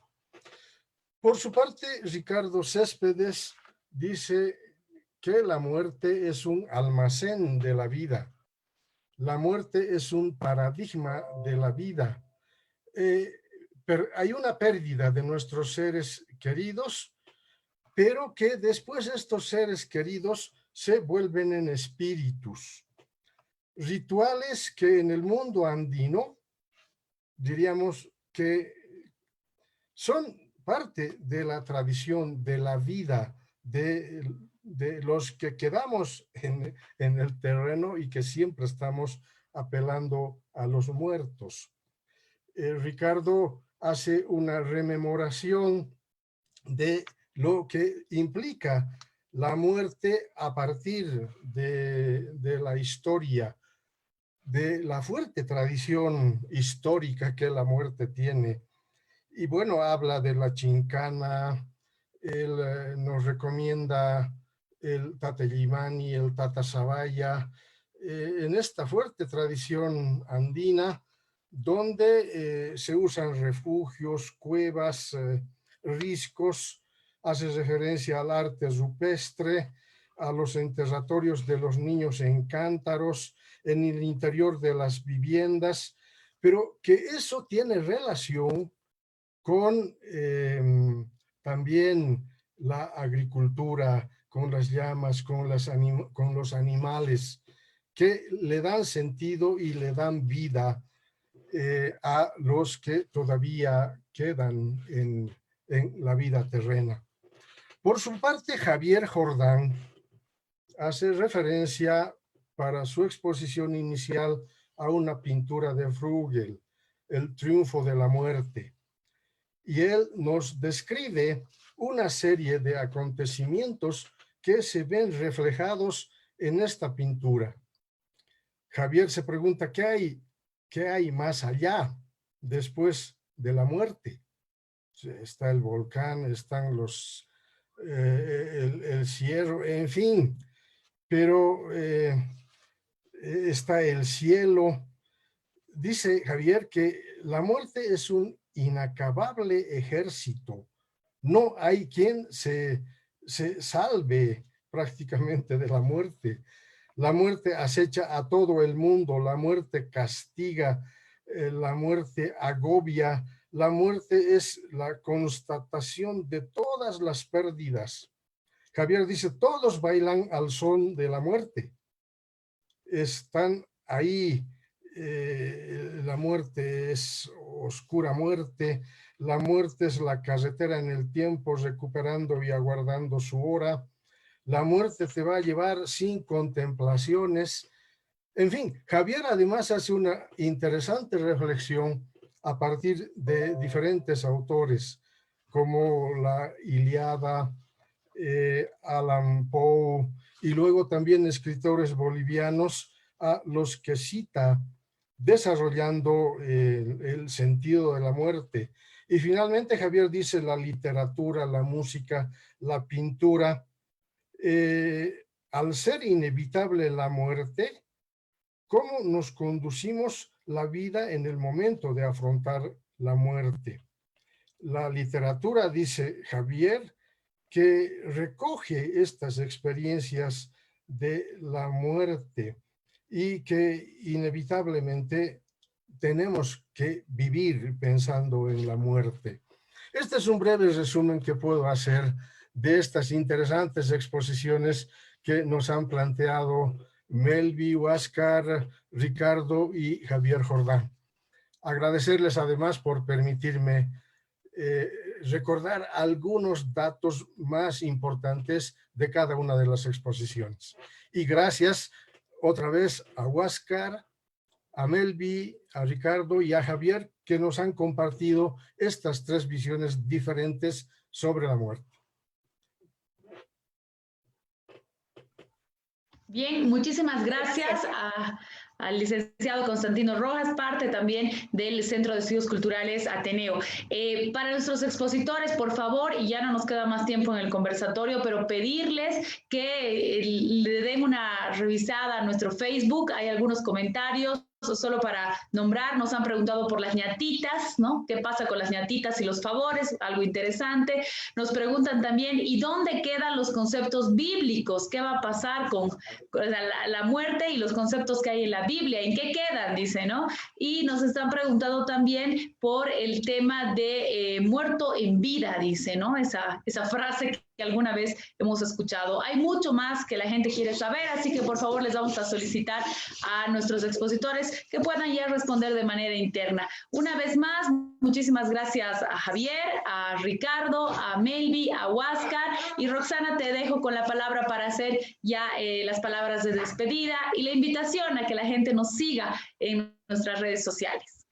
Por su parte, Ricardo Céspedes dice que la muerte es un almacén de la vida. La muerte es un paradigma de la vida. Hay una pérdida de nuestros seres queridos, pero que después estos seres queridos se vuelven en espíritus. Rituales que en el mundo andino diríamos que son parte de la tradición, de la vida, de los que quedamos en el terreno y que siempre estamos apelando a los muertos. Ricardo hace una rememoración de lo que implica la muerte a partir de la historia, de la fuerte tradición histórica que la muerte tiene. Y bueno, habla de la chincana, él nos recomienda el Tata Yimani, el Tata Sabaya, en esta fuerte tradición andina, donde se usan refugios, cuevas, riscos, hace referencia al arte rupestre, a los enterratorios de los niños en cántaros, en el interior de las viviendas, pero que eso tiene relación con también la agricultura, con las llamas, con los animales, que le dan sentido y le dan vida a los que todavía quedan en la vida terrena. Por su parte, Javier Jordán hace referencia para su exposición inicial a una pintura de Bruegel, El triunfo de la muerte. Y él nos describe una serie de acontecimientos que se ven reflejados en esta pintura. Javier se pregunta, ¿qué hay más allá después de la muerte? Está el volcán, están el cielo, en fin, pero está el cielo. Dice Javier que la muerte es un inacabable ejército. No hay quien se salve prácticamente de la muerte. La muerte acecha a todo el mundo, la muerte castiga, la muerte agobia, la muerte es la constatación de todas las pérdidas. Javier dice, todos bailan al son de la muerte. Están ahí. La muerte es oscura muerte, la muerte es la carretera en el tiempo recuperando y aguardando su hora, la muerte te va a llevar sin contemplaciones. En fin, Javier además hace una interesante reflexión a partir de diferentes autores como la Ilíada, Allan Poe y luego también escritores bolivianos a los que cita desarrollando el sentido de la muerte. Y finalmente Javier dice la literatura, la música, la pintura, al ser inevitable la muerte, ¿cómo nos conducimos la vida en el momento de afrontar la muerte? La literatura, dice Javier, que recoge estas experiencias de la muerte y que inevitablemente tenemos que vivir pensando en la muerte. Este es un breve resumen que puedo hacer de estas interesantes exposiciones que nos han planteado Melvi, Huáscar, Ricardo y Javier Jordán. Agradecerles además por permitirme recordar algunos datos más importantes de cada una de las exposiciones. Y gracias otra vez a Huáscar, a Melvi, a Ricardo y a Javier, que nos han compartido estas tres visiones diferentes sobre la muerte. Bien, muchísimas gracias al licenciado Constantino Rojas, parte también del Centro de Estudios Culturales Ateneo. Para nuestros expositores, por favor, y ya no nos queda más tiempo en el conversatorio, pero pedirles que le den una revisada a nuestro Facebook. Hay algunos comentarios, solo para nombrar, nos han preguntado por las ñatitas, ¿no? ¿Qué pasa con las ñatitas y los favores? Algo interesante. Nos preguntan también, ¿y dónde quedan los conceptos bíblicos? ¿Qué va a pasar con la muerte y los conceptos que hay en la Biblia? ¿En qué quedan? Dice, ¿no? Y nos están preguntando también por el tema de muerto en vida, dice, ¿no? Esa frase que alguna vez hemos escuchado. Hay mucho más que la gente quiere saber, así que por favor les vamos a solicitar a nuestros expositores que puedan ya responder de manera interna. Una vez más, muchísimas gracias a Javier, a Ricardo, a Melvi, a Huáscar, y Roxana, te dejo con la palabra para hacer ya las palabras de despedida y la invitación a que la gente nos siga en nuestras redes sociales.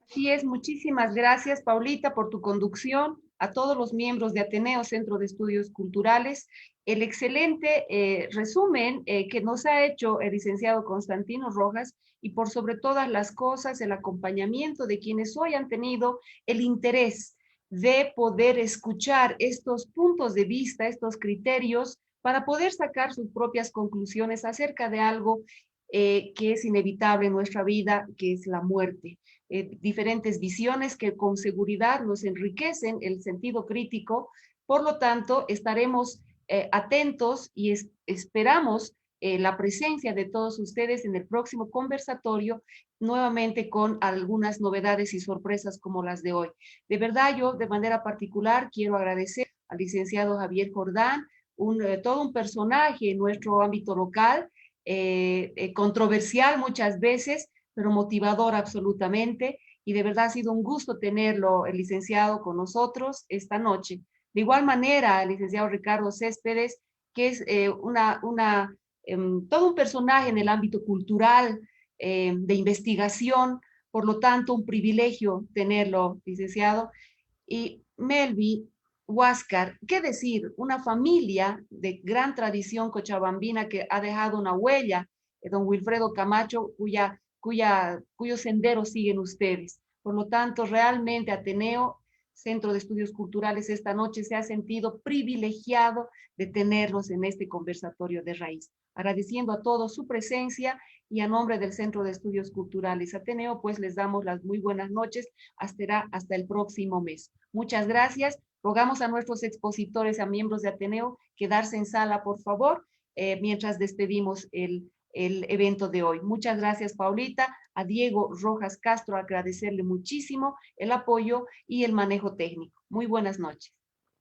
Así es, muchísimas gracias, Paulita, por tu conducción. a todos los miembros de Ateneo Centro de Estudios Culturales el excelente resumen que nos ha hecho el licenciado Constantino Rojas y por sobre todas las cosas el acompañamiento de quienes hoy han tenido el interés de poder escuchar estos puntos de vista, estos criterios, para poder sacar sus propias conclusiones acerca de algo que es inevitable en nuestra vida, que es la muerte. Diferentes visiones que con seguridad nos enriquecen el sentido crítico. Por lo tanto, estaremos atentos y esperamos la presencia de todos ustedes en el próximo conversatorio, nuevamente con algunas novedades y sorpresas como las de hoy. De verdad, yo de manera particular quiero agradecer al licenciado Javier Jordán, todo un personaje en nuestro ámbito local, controversial muchas veces, pero motivador absolutamente, y de verdad ha sido un gusto tenerlo, el licenciado, con nosotros esta noche. De igual manera, el licenciado Ricardo Céspedes, que es todo un personaje en el ámbito cultural, de investigación, por lo tanto, un privilegio tenerlo, licenciado. Y Melvi, Huáscar, ¿qué decir? Una familia de gran tradición cochabambina que ha dejado una huella, don Wilfredo Camacho, cuyo sendero siguen ustedes. Por lo tanto, realmente Ateneo Centro de Estudios Culturales esta noche se ha sentido privilegiado de tenerlos en este conversatorio de raíz. Agradeciendo a todos su presencia y a nombre del Centro de Estudios Culturales Ateneo, pues les damos las muy buenas noches hasta el próximo mes. Muchas gracias. Rogamos a nuestros expositores, a miembros de Ateneo, quedarse en sala, por favor, mientras despedimos el evento de hoy. Muchas gracias, Paulita. A Diego Rojas Castro agradecerle muchísimo el apoyo y el manejo técnico. Muy buenas noches.